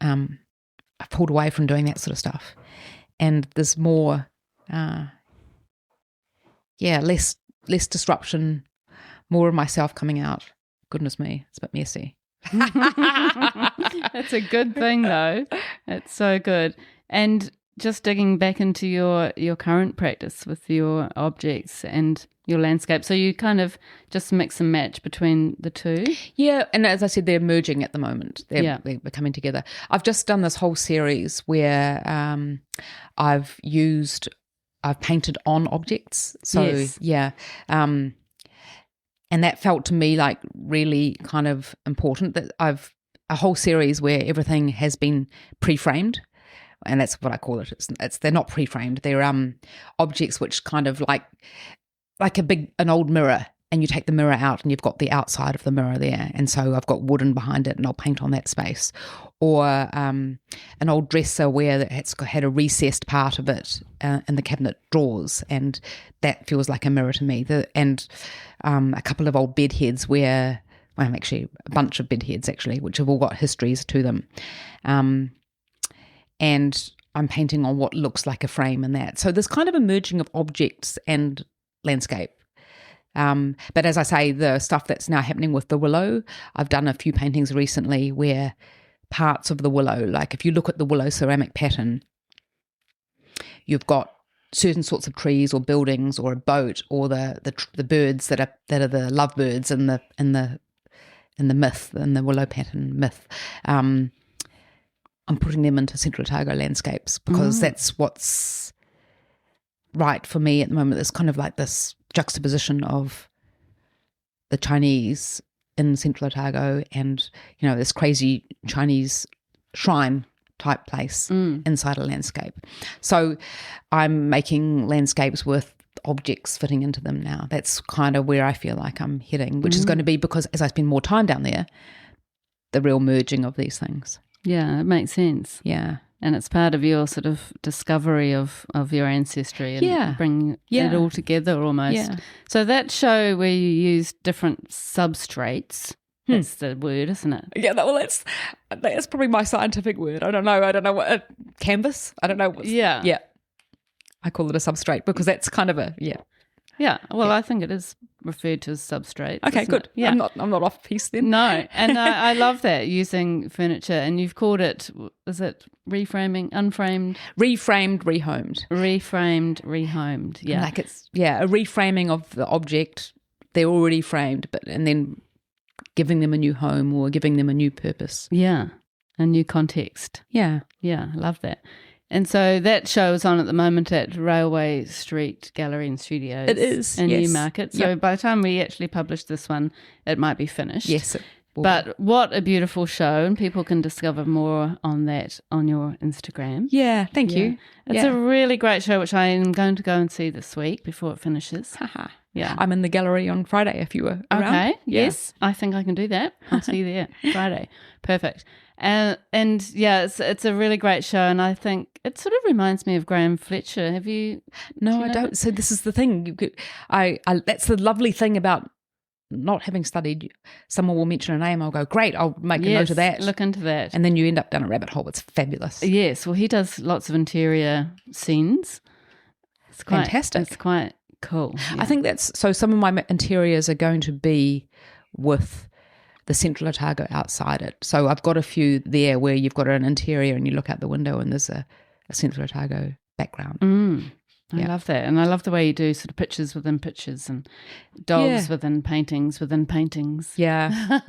I've pulled away from doing that sort of stuff, and there's more less disruption, more of myself coming out. Goodness me, it's a bit messy. That's a good thing though. It's so good. And just digging back into your current practice with your objects and your landscape. So you kind of just mix and match between the two? Yeah, and as I said, they're merging at the moment. They're coming together. I've just done this whole series where I've painted on objects. So, yes. And that felt to me like really kind of important, that I've a whole series where everything has been pre-framed. And that's what I call it. They're not pre-framed. They're objects which kind of like an old mirror, and you take the mirror out and you've got the outside of the mirror there. And so I've got wooden behind it and I'll paint on that space. Or an old dresser where it's had a recessed part of it in the cabinet drawers, and that feels like a mirror to me. And a couple of old bed heads actually a bunch of bed heads actually, which have all got histories to them. And I'm painting on what looks like a frame and that. So there's kind of a merging of objects and landscape. But as I say, the stuff that's now happening with the willow, I've done a few paintings recently where parts of the willow, like if you look at the willow ceramic pattern, you've got certain sorts of trees or buildings or a boat or the birds that are the lovebirds in the myth, in the willow pattern myth. I'm putting them into Central Otago landscapes because that's what's right for me at the moment. There's kind of like this juxtaposition of the Chinese in Central Otago and, this crazy Chinese shrine type place inside a landscape. So I'm making landscapes with objects fitting into them now. That's kind of where I feel like I'm heading, which is going to be, because as I spend more time down there, the real merging of these things. Yeah, it makes sense. Yeah. And it's part of your sort of discovery of your ancestry and bring it all together almost. Yeah. So that show where you use different substrates, that's the word, isn't it? Yeah, that's probably my scientific word. I don't know what canvas. I don't know. Yeah. I call it a substrate because that's kind of Yeah, well, I think it is referred to as substrate. Okay, good. Yeah, I'm not off piece then. No, and I love that, using furniture, and you've called it, is it reframing, unframed? Reframed, rehomed. Reframed, rehomed, yeah. Like it's, a reframing of the object. They're already framed, and then giving them a new home or giving them a new purpose. Yeah, a new context. Yeah. Yeah, I love that. And so that show is on at the moment at Railway Street Gallery and Studios. It is, in yes. Newmarket. So by the time we actually publish this one, it might be finished. Yes. But what a beautiful show, and people can discover more on that on your Instagram. Yeah, thank you. It's a really great show, which I am going to go and see this week before it finishes. Yeah, I'm in the gallery on Friday if you were around. Okay, yes, I think I can do that. I'll see you there Friday. Perfect. And it's a really great show, and I think it sort of reminds me of Graham Fletcher. Have you? No, I don't. So this is the thing. I that's the lovely thing about not having studied. Someone will mention a name, I'll go, great, I'll make a note of that. Look into that. And then you end up down a rabbit hole. It's fabulous. Yes, well, he does lots of interior scenes. It's quite fantastic. It's quite cool. Yeah. I think so some of my interiors are going to be with the Central Otago outside it. So I've got a few there where you've got an interior and you look out the window and there's a Central Otago background. I love that. And I love the way you do sort of pictures within pictures and dogs within paintings within paintings. Yeah.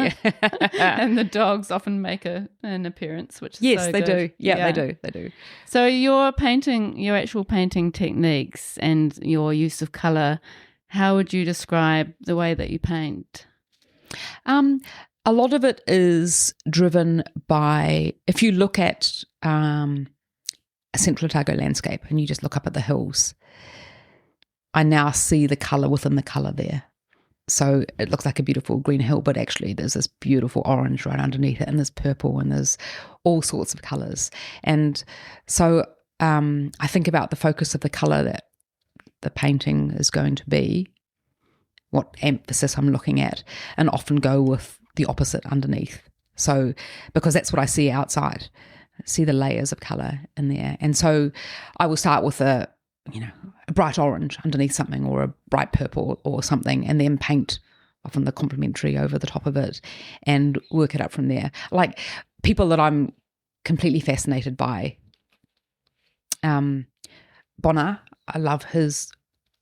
And the dogs often make an appearance, which is so they good. do. Yeah, they do. So your actual painting techniques and your use of colour, how would you describe the way that you paint? A lot of it is driven by, if you look at a Central Otago landscape and you just look up at the hills, I now see the colour within the colour there. So it looks like a beautiful green hill, but actually there's this beautiful orange right underneath it, and there's purple, and there's all sorts of colours. And so I think about the focus of the colour that the painting is going to be, what emphasis I'm looking at, and often go with the opposite underneath. So because that's what I see outside, I see the layers of colour in there. And so I will start with a bright orange underneath something, or a bright purple or something, and then paint often the complementary over the top of it and work it up from there. Like people that I'm completely fascinated by, Bonner, I love his,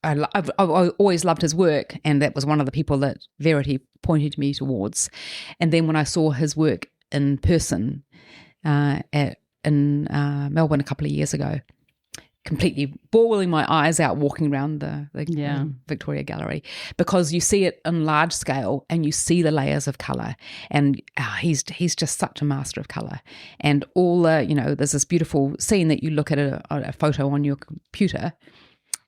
I've always loved his work, and that was one of the people that Verity pointed me towards. And then when I saw his work in person in Melbourne a couple of years ago, completely bawling my eyes out walking around the Victoria Gallery, because you see it in large scale and you see the layers of colour, and he's just such a master of colour. And all there's this beautiful scene that you look at a photo on your computer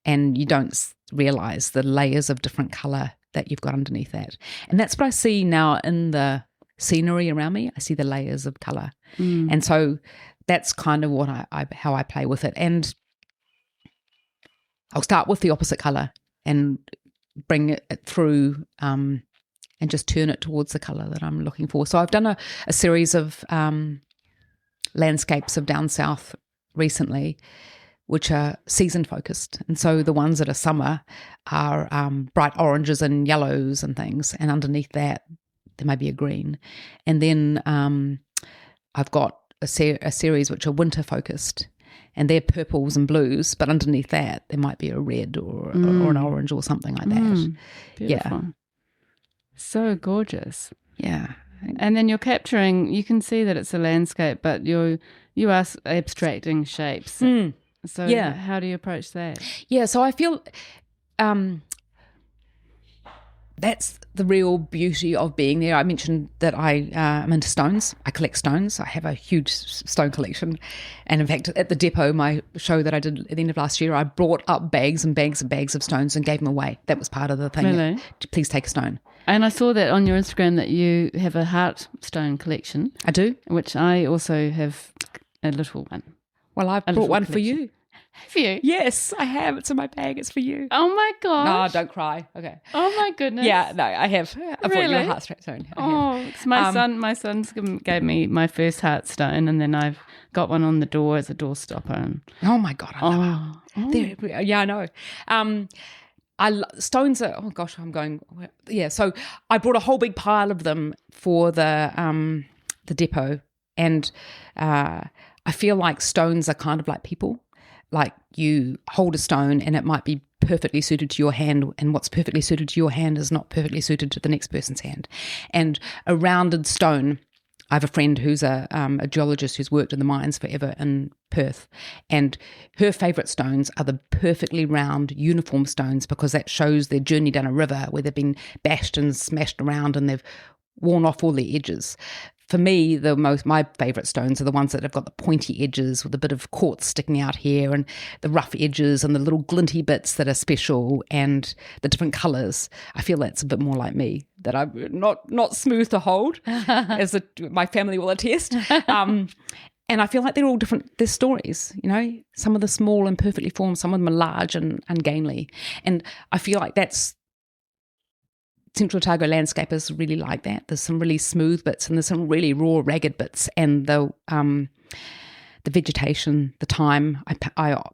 and you don't realise the layers of different colour that you've got underneath that. And that's what I see now in the scenery around me. I see the layers of colour. And so that's kind of what how I play with it. And I'll start with the opposite colour and bring it through and just turn it towards the colour that I'm looking for. So I've done a series of landscapes of down south recently which are season focused. And so the ones that are summer are bright oranges and yellows and things. And underneath that, there may be a green. And then I've got a series which are winter focused. And they're purples and blues, but underneath that, there might be a red or an orange or something like that. Beautiful. Yeah. So gorgeous. Yeah. And then you're capturing, you can see that it's a landscape, but you are abstracting shapes. So how do you approach that? Yeah, so I feel that's the real beauty of being there. I mentioned that I am into stones. I collect stones. I have a huge stone collection. And in fact, at the depot, my show that I did at the end of last year, I brought up bags and bags and bags of stones and gave them away. That was part of the thing. Really? Please take a stone. And I saw that on your Instagram that you have a heart stone collection. I do. Which I also have a little one. Well, I've brought one for you. Have you? Yes, I have. It's in my bag. It's for you. Oh my gosh. No, don't cry. Okay. Oh my goodness. Yeah, no, I have. I brought you a heartstone. It's my son's gave me my first heartstone, and then I've got one on the door as a doorstopper. Oh my God. I love it. Yeah, I know. Stones are, oh gosh, I'm going, yeah. So I brought a whole big pile of them for the depot, and I feel like stones are kind of like people. Like you hold a stone and it might be perfectly suited to your hand, and what's perfectly suited to your hand is not perfectly suited to the next person's hand. And a rounded stone, I have a friend who's a geologist who's worked in the mines forever in Perth, and her favourite stones are the perfectly round uniform stones, because that shows their journey down a river where they've been bashed and smashed around and they've worn off all the edges. For me, my favourite stones are the ones that have got the pointy edges with a bit of quartz sticking out here, and the rough edges and the little glinty bits that are special, and the different colours. I feel that's a bit more like me, that I'm not smooth to hold, as my family will attest. And I feel like they're all different. There's stories, Some of them are small and perfectly formed, some of them are large and ungainly. And I feel like that's Central Otago landscape is really like that. There's some really smooth bits and there's some really raw, ragged bits, and the vegetation, the time. I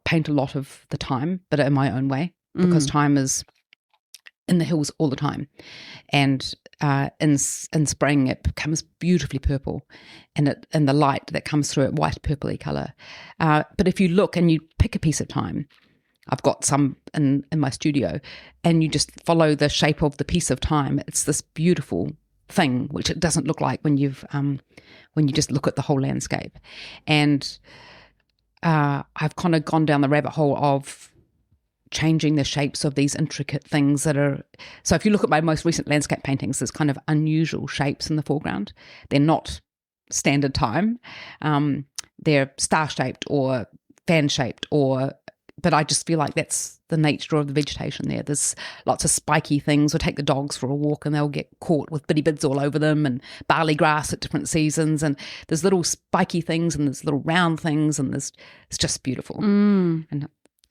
paint a lot of the time, but in my own way, because time is in the hills all the time, and in spring it becomes beautifully purple, and the light that comes through it, white purpley colour. But if you look and you pick a piece of time, I've got some in my studio, and you just follow the shape of the piece of time. It's this beautiful thing, which it doesn't look like when you just look at the whole landscape. And I've kind of gone down the rabbit hole of changing the shapes of these intricate things that are. So if you look at my most recent landscape paintings, there's kind of unusual shapes in the foreground. They're not standard time. They're star-shaped or fan-shaped but I just feel like that's the nature of the vegetation there. There's lots of spiky things. We'll take the dogs for a walk and they'll get caught with bitty bids all over them, and barley grass at different seasons. And there's little spiky things and there's little round things, and it's just beautiful. And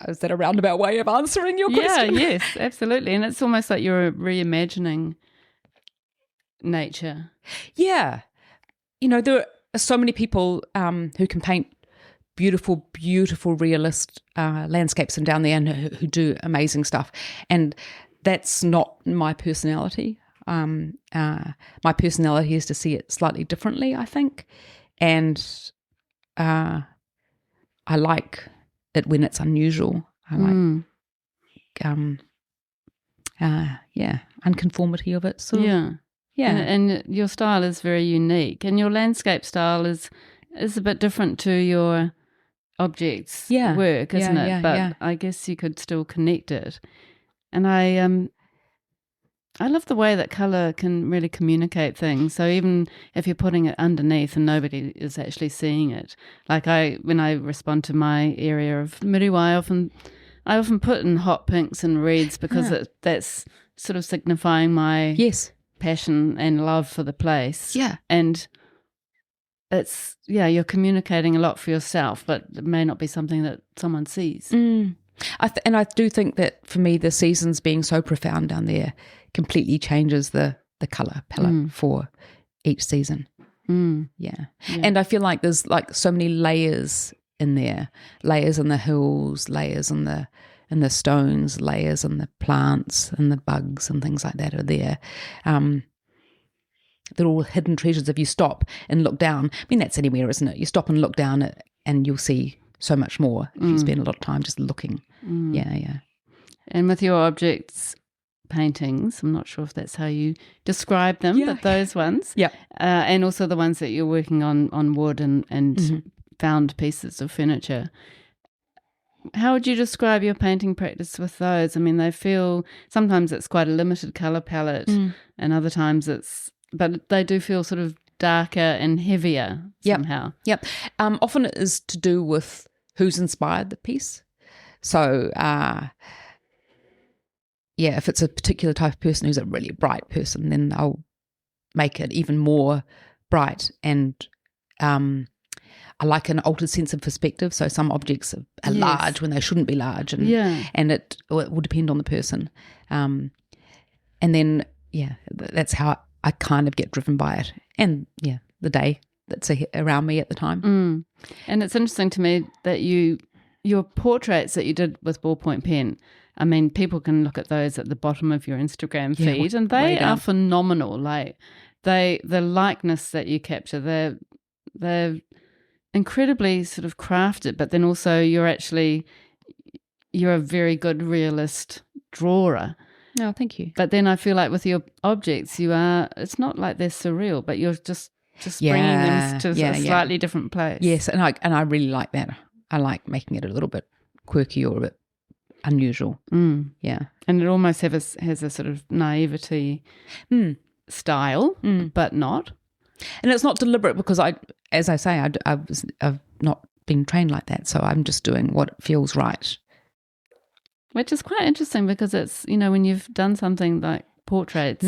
is that a roundabout way of answering your question? Yeah, yes, absolutely. And it's almost like you're reimagining nature. Yeah. There are so many people who can paint beautiful, beautiful realist landscapes and down there, and who do amazing stuff. And that's not my personality. My personality is to see it slightly differently, I think. And I like it when it's unusual. I like, unconformity of it. So, yeah. Yeah. And your style is very unique, and your landscape style is a bit different to your objects work, isn't it? But I guess you could still connect it. And I love the way that colour can really communicate things. So even if you're putting it underneath and nobody is actually seeing it, like when I respond to my area of Muriwai, I often put in hot pinks and reds, because that's sort of signifying my passion and love for the place. Yeah. And it's, you're communicating a lot for yourself, but it may not be something that someone sees. And I do think that for me, the seasons being so profound down there completely changes the colour palette for each season. Yeah. And I feel like there's like so many layers in there. Layers in the hills, layers in the stones, layers in the plants and the bugs and things like that are there. They're all hidden treasures if you stop and look down. I mean, that's anywhere, isn't it? You stop and look down and you'll see so much more if you spend a lot of time just looking. Yeah. And with your objects, paintings, I'm not sure if that's how you describe them, but those ones. Yeah. And also the ones that you're working on wood and found pieces of furniture. How would you describe your painting practice with those? I mean, sometimes it's quite a limited colour palette and other times but they do feel sort of darker and heavier somehow. Yep. Often it is to do with who's inspired the piece. So, if it's a particular type of person who's a really bright person, then I'll make it even more bright. And I like an altered sense of perspective. So some objects are large when they shouldn't be large, and it will depend on the person. And then that's how I kind of get driven by it, and the day that's around me at the time. And it's interesting to me that your portraits that you did with ballpoint pen, I mean, people can look at those at the bottom of your Instagram feed, and they are phenomenal. Like the likeness that you capture, they're incredibly sort of crafted, but then also you're a very good realist drawer. Oh, thank you. But then I feel like with your objects, it's not like they're surreal, but you're just bringing them to a slightly different place. Yes, and I really like that. I like making it a little bit quirky or a bit unusual. Yeah. And it almost has a sort of naivety style, but not. And it's not deliberate because as I say, I've not been trained like that, so I'm just doing what feels right. Which is quite interesting because it's, when you've done something like portraits,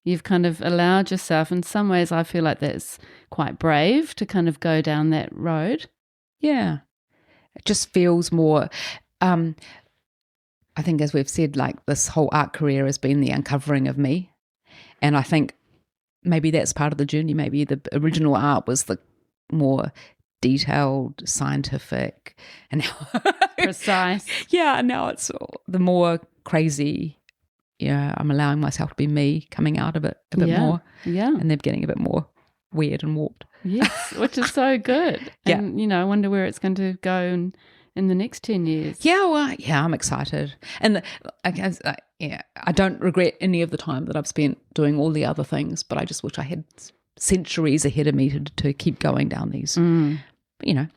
you've kind of allowed yourself, in some ways I feel like that's quite brave to kind of go down that road. Yeah. It just feels more, I think as we've said, like this whole art career has been the uncovering of me. And I think maybe that's part of the journey. Maybe the original art was the more detailed, scientific, and precise. Yeah, now it's the more crazy. I'm allowing myself to be me, coming out of it a bit more. Yeah, and they're getting a bit more weird and warped. Yes, which is so good. And I wonder where it's going to go in the next 10 years. Yeah, well, I'm excited, and I don't regret any of the time that I've spent doing all the other things, but I just wish I had centuries ahead of me to keep going down these. But,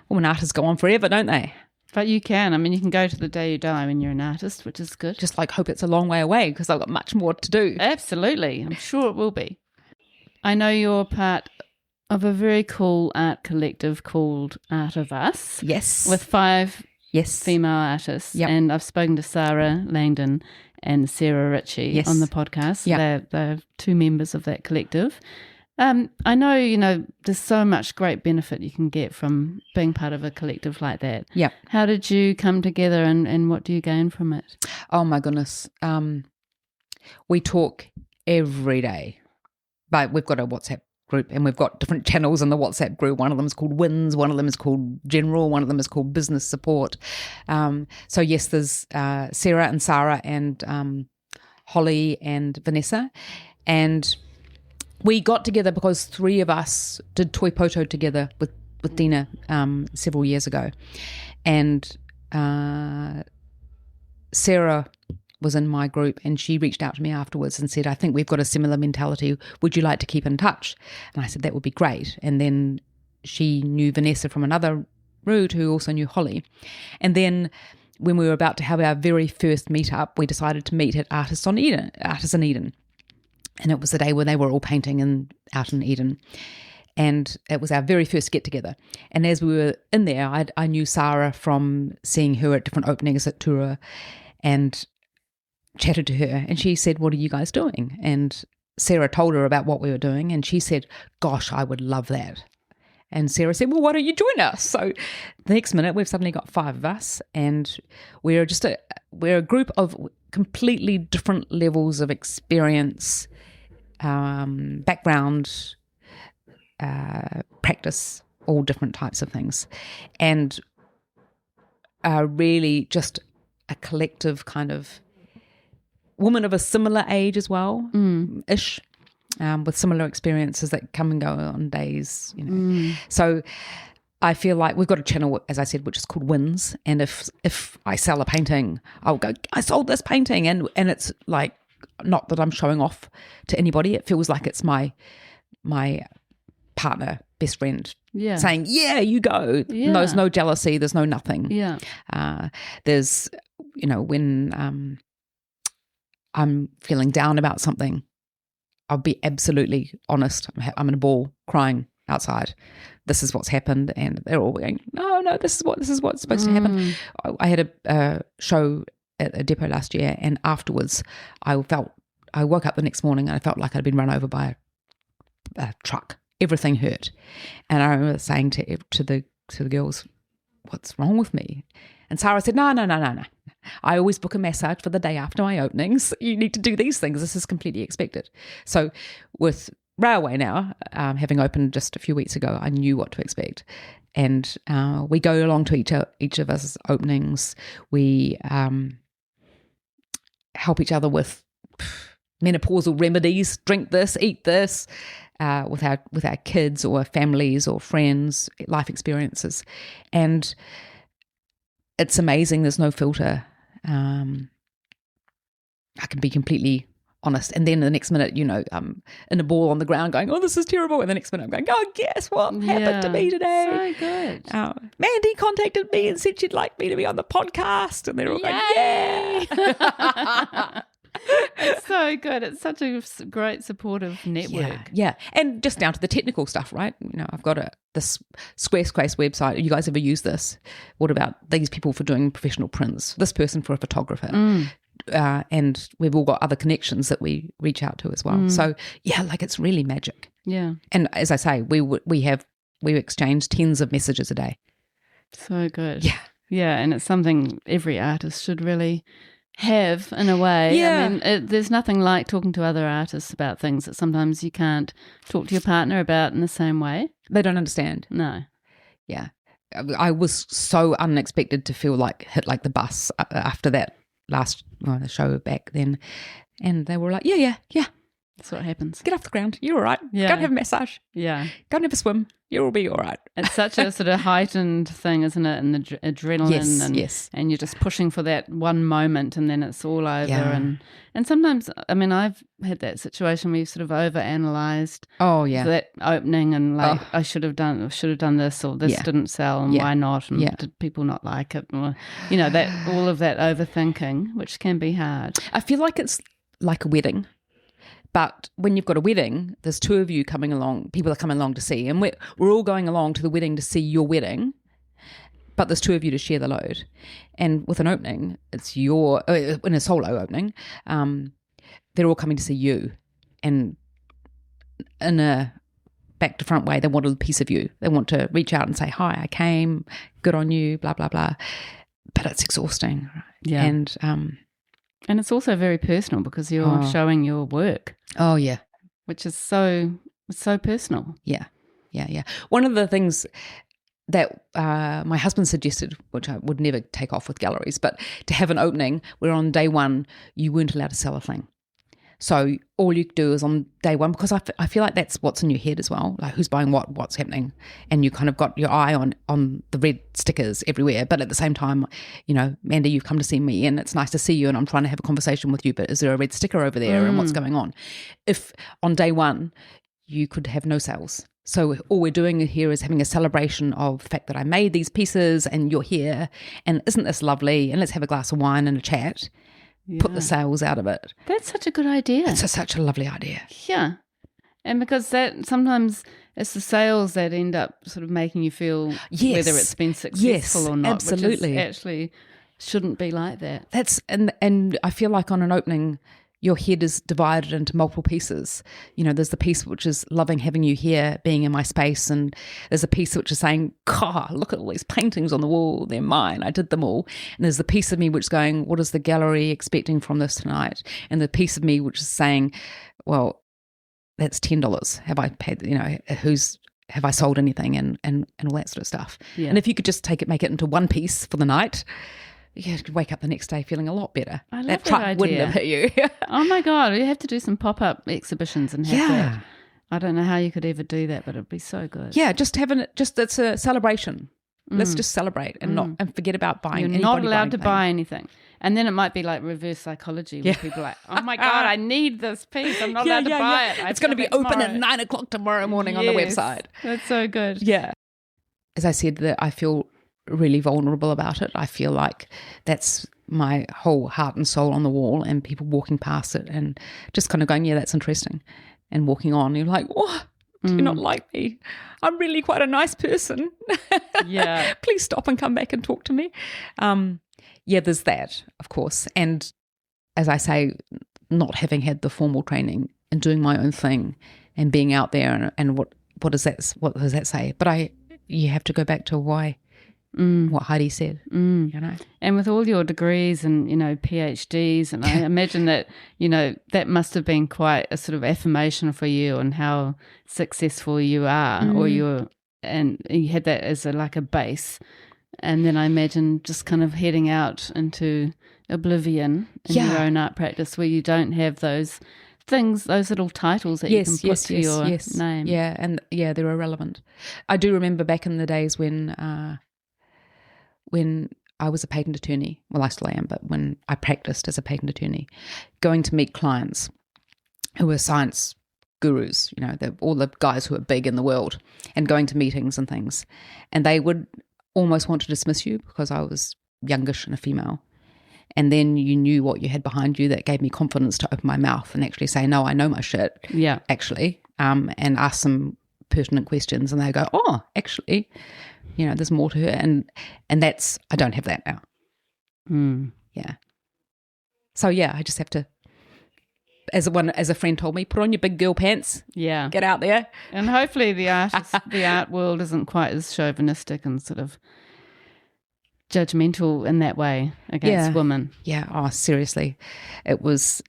women artists go on forever, don't they? But you can. I mean, you can go to the day you die when you're an artist, which is good. Just hope it's a long way away because I've got much more to do. Absolutely. I'm sure it will be. I know you're part of a very cool art collective called Art of Us. Yes. With 5 female artists. Yep. And I've spoken to Sarah Langdon and Sarah Ritchie on the podcast. Yep. They're 2 members of that collective. I know, there's so much great benefit you can get from being part of a collective like that. Yeah. How did you come together and what do you gain from it? Oh, my goodness. We talk every day. But we've got a WhatsApp group and we've got different channels in the WhatsApp group. One of them is called Wins, one of them is called General, one of them is called Business Support. So, yes, there's Sarah and Sarah and Holly and Vanessa. And we got together because 3 of us did Toi Poto together with Dina several years ago. And Sarah was in my group and she reached out to me afterwards and said, I think we've got a similar mentality. Would you like to keep in touch? And I said, that would be great. And then she knew Vanessa from another route who also knew Holly. And then when we were about to have our very first meetup, we decided to meet at Artists in Eden. And it was the day where they were all painting out in Eden. And it was our very first get-together. And as we were in there, I knew Sarah from seeing her at different openings at Tura and chatted to her. And she said, what are you guys doing? And Sarah told her about what we were doing. And she said, gosh, I would love that. And Sarah said, well, why don't you join us? So the next minute, we've suddenly got 5 of us. And we're a group of completely different levels of experience, background, practice, all different types of things, and really just a collective kind of woman of a similar age as well, ish, with similar experiences that come and go on days, So I feel like we've got a channel, as I said, which is called Wins, and if I sell a painting, I'll go, I sold this painting, and it's like, not that I'm showing off to anybody. It feels like it's my partner, best friend, saying, yeah, you go. Yeah. There's no jealousy. There's no nothing. Yeah. There's, when I'm feeling down about something, I'll be absolutely honest. I'm in a ball crying outside. This is what's happened, and they're all going, no, this is what's supposed to happen. I had a show at a depot last year, and afterwards I woke up the next morning and I felt like I'd been run over by a truck. Everything hurt, and I remember saying to the girls, "What's wrong with me?" And Sarah said, "No. I always book a massage for the day after my openings. You need to do these things. This is completely expected." So with Railway now, having opened just a few weeks ago, I knew what to expect, and we go along to each of us openings. We help each other with menopausal remedies. Drink this, eat this. With our kids or families or friends, life experiences, and it's amazing. There's no filter. I can be completely honest, and then the next minute, I'm in a ball on the ground going, "Oh, this is terrible," and the next minute I'm going, "Oh, guess what happened to me today?" So good. Mandy contacted me and said she'd like me to be on the podcast, and they're all going, "Yeah." It's so good. It's such a great supportive network. Yeah. And just down to the technical stuff, right? I've got this Squarespace website. You guys ever use this? What about these people for doing professional prints? This person for a photographer. And we've all got other connections that we reach out to as well. So it's really magic. Yeah. And as I say, we exchange tens of messages a day. So good. Yeah. Yeah, and it's something every artist should really have in a way. Yeah. I mean, there's nothing like talking to other artists about things that sometimes you can't talk to your partner about in the same way. They don't understand. No. Yeah. I was so unexpected to feel like hit like the bus after that the show back then. And they were like, yeah. That's what happens. Get off the ground. You're all right. Yeah. Go and have a massage. Yeah. Go and have a swim. You'll be all right. It's such a sort of heightened thing, isn't it? And the adrenaline. Yes. And you're just pushing for that one moment and then it's all over. Yeah. And sometimes, I mean, I've had that situation where you've sort of overanalyzed that opening and I should have done this or this didn't sell and why not? And did people not like it? Or, that all of that overthinking, which can be hard. I feel like it's like a wedding. But when you've got a wedding, there's two of you coming along, people are coming along to see, and we're all going along to the wedding to see your wedding, but there's two of you to share the load. And with an opening, it's in a solo opening, they're all coming to see you. And in a back to front way, they want a piece of you. They want to reach out and say, "Hi, I came, good on you, blah, blah, blah." But it's exhausting. Right? Yeah. And it's also very personal because you're showing your work. Oh, yeah. Which is so personal. Yeah. One of the things that my husband suggested, which I would never take off with galleries, but to have an opening where on day one you weren't allowed to sell a thing. So all you do is on day one, because I feel like that's what's in your head as well, like who's buying what's happening, and you kind of got your eye on the red stickers everywhere. But at the same time, Mandy, you've come to see me and it's nice to see you and I'm trying to have a conversation with you, but is there a red sticker over there and what's going on? If on day one you could have no sales. So all we're doing here is having a celebration of the fact that I made these pieces and you're here and isn't this lovely, and let's have a glass of wine and a chat. Yeah. Put the sales out of it. That's such a good idea. It's such a lovely idea. Yeah. And because that sometimes it's the sales that end up sort of making you feel whether it's been successful or not. Absolutely. Which actually shouldn't be like that. That's and I feel like on an opening your head is divided into multiple pieces. There's the piece which is loving having you here, being in my space, and there's a piece which is saying, "God, look at all these paintings on the wall, they're mine, I did them all." And there's the piece of me which is going, "What is the gallery expecting from this tonight?" And the piece of me which is saying, "Well, that's $10. Have I paid, who's have I sold anything and all that sort of stuff. Yeah. And if you could just make it into one piece for the night, you could wake up the next day feeling a lot better. I love that truck that wouldn't idea. have hit you. Oh my God, you have to do some pop-up exhibitions and have Yeah. that. I don't know how you could ever do that, but it'd be so good. Yeah, it's a celebration. Let's just celebrate and forget about buying. You're not allowed to buy anything. And then it might be like reverse psychology where people are like, oh my God, I need this piece. I'm not allowed to buy it. It's going to be open at 9 o'clock tomorrow morning on the website. That's so good. Yeah. As I said, that I feel really vulnerable about it. I feel like that's my whole heart and soul on the wall, and people walking past it and just kind of going, yeah, that's interesting. And walking on, you're like, what? Do you not like me? I'm really quite a nice person. Yeah. Please stop and come back and talk to me. Yeah, there's that, of course. And as I say, not having had the formal training and doing my own thing and being out there and what does that say? But you have to go back to why. What Heidi said, you know. And with all your degrees and, PhDs, and I imagine that, that must have been quite a sort of affirmation for you on how successful you are, and you had that as like a base. And then I imagine just kind of heading out into oblivion in your own art practice where you don't have those things, those little titles that you can put to your name. Yeah, and they're irrelevant. I do remember back in the days when I was a patent attorney, well, I still am, but when I practiced as a patent attorney, going to meet clients who were science gurus, all the guys who are big in the world, and going to meetings and things. And they would almost want to dismiss you because I was youngish and a female. And then you knew what you had behind you that gave me confidence to open my mouth and actually say, no, I know my shit, actually, and ask some pertinent questions. And they go, oh, actually, there's more to it. And that's, I don't have that now. Yeah. So, I just have to, as a friend told me, put on your big girl pants. Yeah. Get out there. And hopefully the art world isn't quite as chauvinistic and sort of judgmental in that way against women. Yeah. Oh, seriously. It was,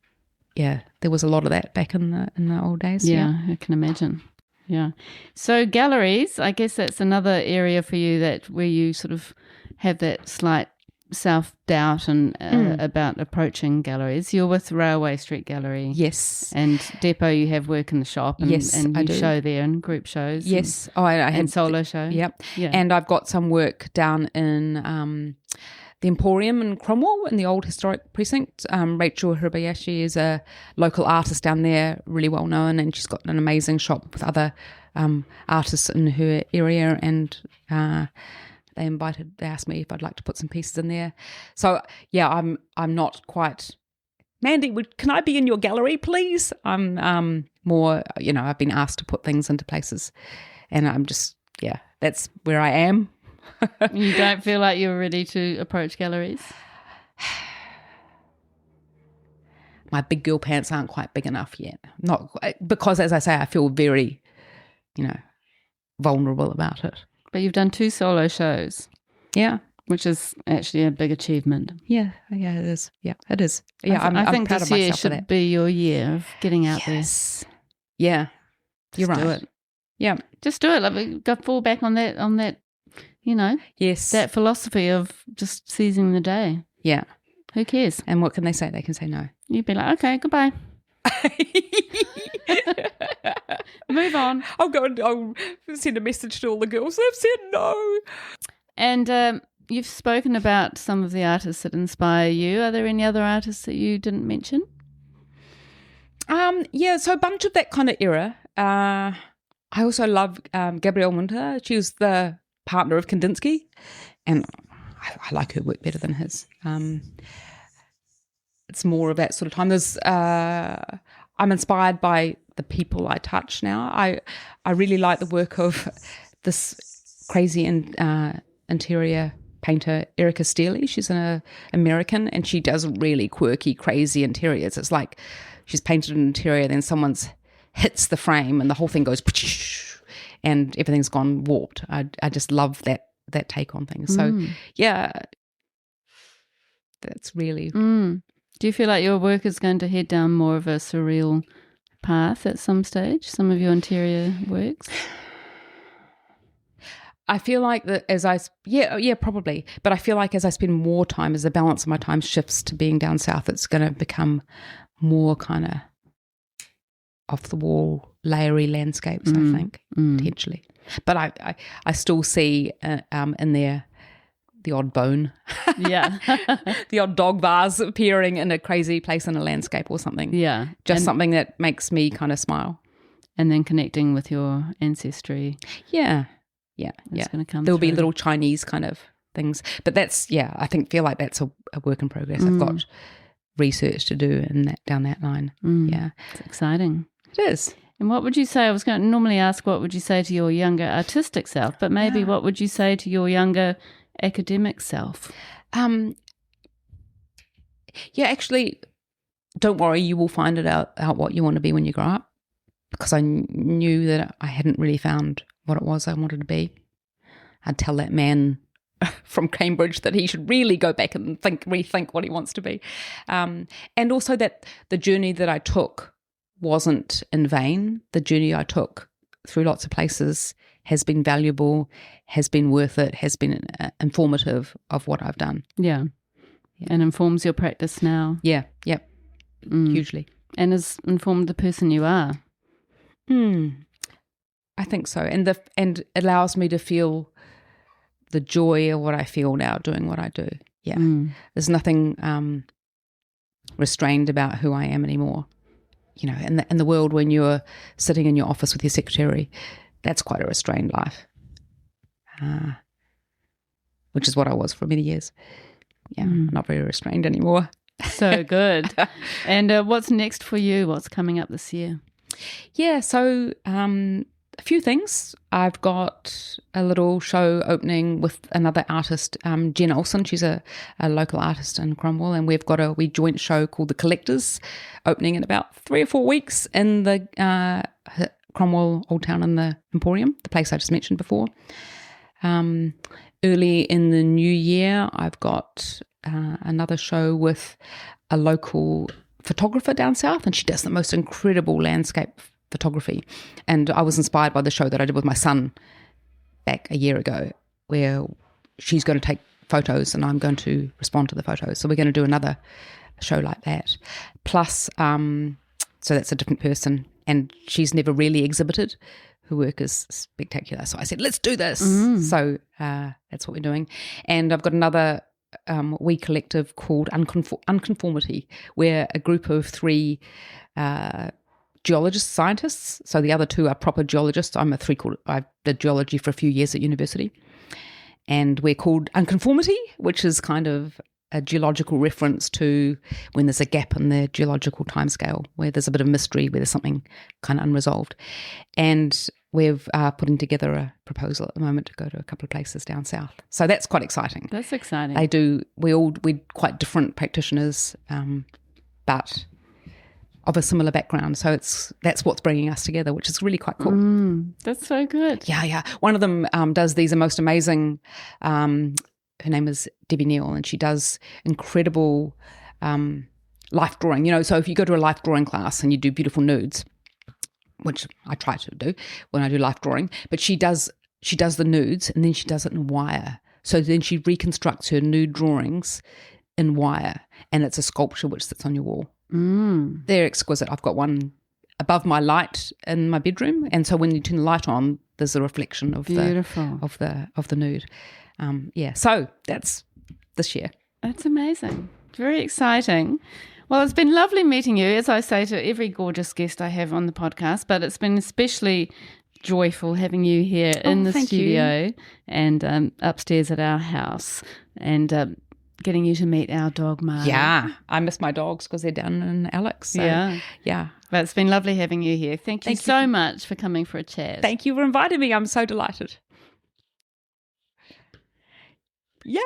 there was a lot of that back in the old days. Yeah, I can imagine. Yeah. So galleries, I guess that's another area for you where you sort of have that slight self-doubt and about approaching galleries. You're with Railway Street Gallery. Yes. And Depot, you have work in the shop. And, yes, and I you do. show there and group shows. Yes. I had solo show. Yep. Yeah. And I've got some work down in the Emporium in Cromwell in the old historic precinct. Rachel Hirabayashi is a local artist down there, really well known, and she's got an amazing shop with other artists in her area, and they asked me if I'd like to put some pieces in there. So I'm not quite, Mandy, can I be in your gallery, please? I'm more, I've been asked to put things into places, and I'm just, that's where I am. You don't feel like you're ready to approach galleries? My big girl pants aren't quite big enough yet. Not because, as I say, I feel very, vulnerable about it. But you've done 2 solo shows. Yeah. Which is actually a big achievement. Yeah, it is. Yeah, it is. Yeah, I think proud this of year myself for should that. be your year of getting out there. Yeah, you're Just right. do it. Yeah. Just do it. Like, fall back on that, Yes. that philosophy of just seizing the day. Yeah. Who cares? And what can they say? They can say no. You'd be like, okay, goodbye. Move on. I'll send a message to all the girls. They've said no. And you've spoken about some of the artists that inspire you. Are there any other artists that you didn't mention? So a bunch of that kind of era. I also love Gabrielle Munter. She was the partner of Kandinsky, and I like her work better than his. It's more of that sort of time. I'm inspired by the people I touch now. I really like the work of this crazy interior painter, Erica Steele. She's an American, and she does really quirky, crazy interiors. It's like she's painted an interior, then someone's hits the frame and the whole thing goes and everything's gone warped. I just love that take on things. So that's really. Do you feel like your work is going to head down more of a surreal path at some stage, some of your interior works? I feel like that probably. But I feel like as I spend more time, as the balance of my time shifts to being down south, it's going to become more kind of off the wall, layery landscapes. I think potentially. But I still see in there the odd bone, the odd dog vase appearing in a crazy place in a landscape or something. Yeah, just something that makes me kind of smile. And then connecting with your ancestry. Yeah. It's going to come. There'll be little Chinese kind of things, but that's feel like that's a work in progress. I've got research to do down that line. Yeah, it's exciting. It is. And what would you say? I was going to normally ask, what would you say to your younger artistic self? But maybe what would you say to your younger academic self? Actually, don't worry. You will find it out what you want to be when you grow up. Because I knew that I hadn't really found what it was I wanted to be. I'd tell that man from Cambridge that he should really go back and rethink what he wants to be. And also that the journey that I took wasn't in vain. The journey I took through lots of places has been valuable, has been worth it, has been informative of what I've done. Yeah. And informs your practice now. Yeah, yep, hugely. And has informed the person you are. I think so, and allows me to feel the joy of what I feel now doing what I do. Yeah, there's nothing restrained about who I am anymore. You know, in the world when you're sitting in your office with your secretary, that's quite a restrained life, which is what I was for many years. Yeah, not very restrained anymore. So good. And what's next for you? What's coming up this year? Yeah, so a few things. I've got a little show opening with another artist, Jen Olsen. She's a local artist in Cromwell, and we've got a joint show called The Collectors, opening in about 3 or 4 weeks in the Cromwell Old Town in the Emporium, the place I just mentioned before. Early in the new year, I've got another show with a local photographer down south, and she does the most incredible landscape photography. And I was inspired by the show that I did with my son back a year ago, where she's going to take photos and I'm going to respond to the photos. So we're going to do another show like that. Plus, so that's a different person, and she's never really exhibited. Her work is spectacular. So I said, let's do this. So that's what we're doing. And I've got another wee collective called Unconformity, where a group of 3 geologists, scientists, so the other 2 are proper geologists. I did geology for a few years at university, and we're called Unconformity, which is kind of a geological reference to when there's a gap in the geological timescale, where there's a bit of mystery, where there's something kind of unresolved. And we've putting together a proposal at the moment to go to a couple of places down south. So that's quite exciting. That's exciting. We're quite different practitioners, but of a similar background. So that's what's bringing us together, which is really quite cool. That's so good. Yeah. One of them does these most amazing, her name is Debbie Neal, and she does incredible life drawing. You know, so if you go to a life drawing class and you do beautiful nudes, which I try to do when I do life drawing, but she does the nudes and then she does it in wire. So then she reconstructs her nude drawings in wire, and it's a sculpture which sits on your wall. They're exquisite. I've got one above my light in my bedroom, and so when you turn the light on, there's a reflection of the nude. So that's this year. That's amazing. Very exciting. Well, it's been lovely meeting you, as I say to every gorgeous guest I have on the podcast, but it's been especially joyful having you here in the studio and upstairs at our house, and getting you to meet our dog, Marley. Yeah, I miss my dogs because they're down in Alex. So, yeah. But it's been lovely having you here. Thank you so much for coming for a chat. Thank you for inviting me. I'm so delighted. Yeah.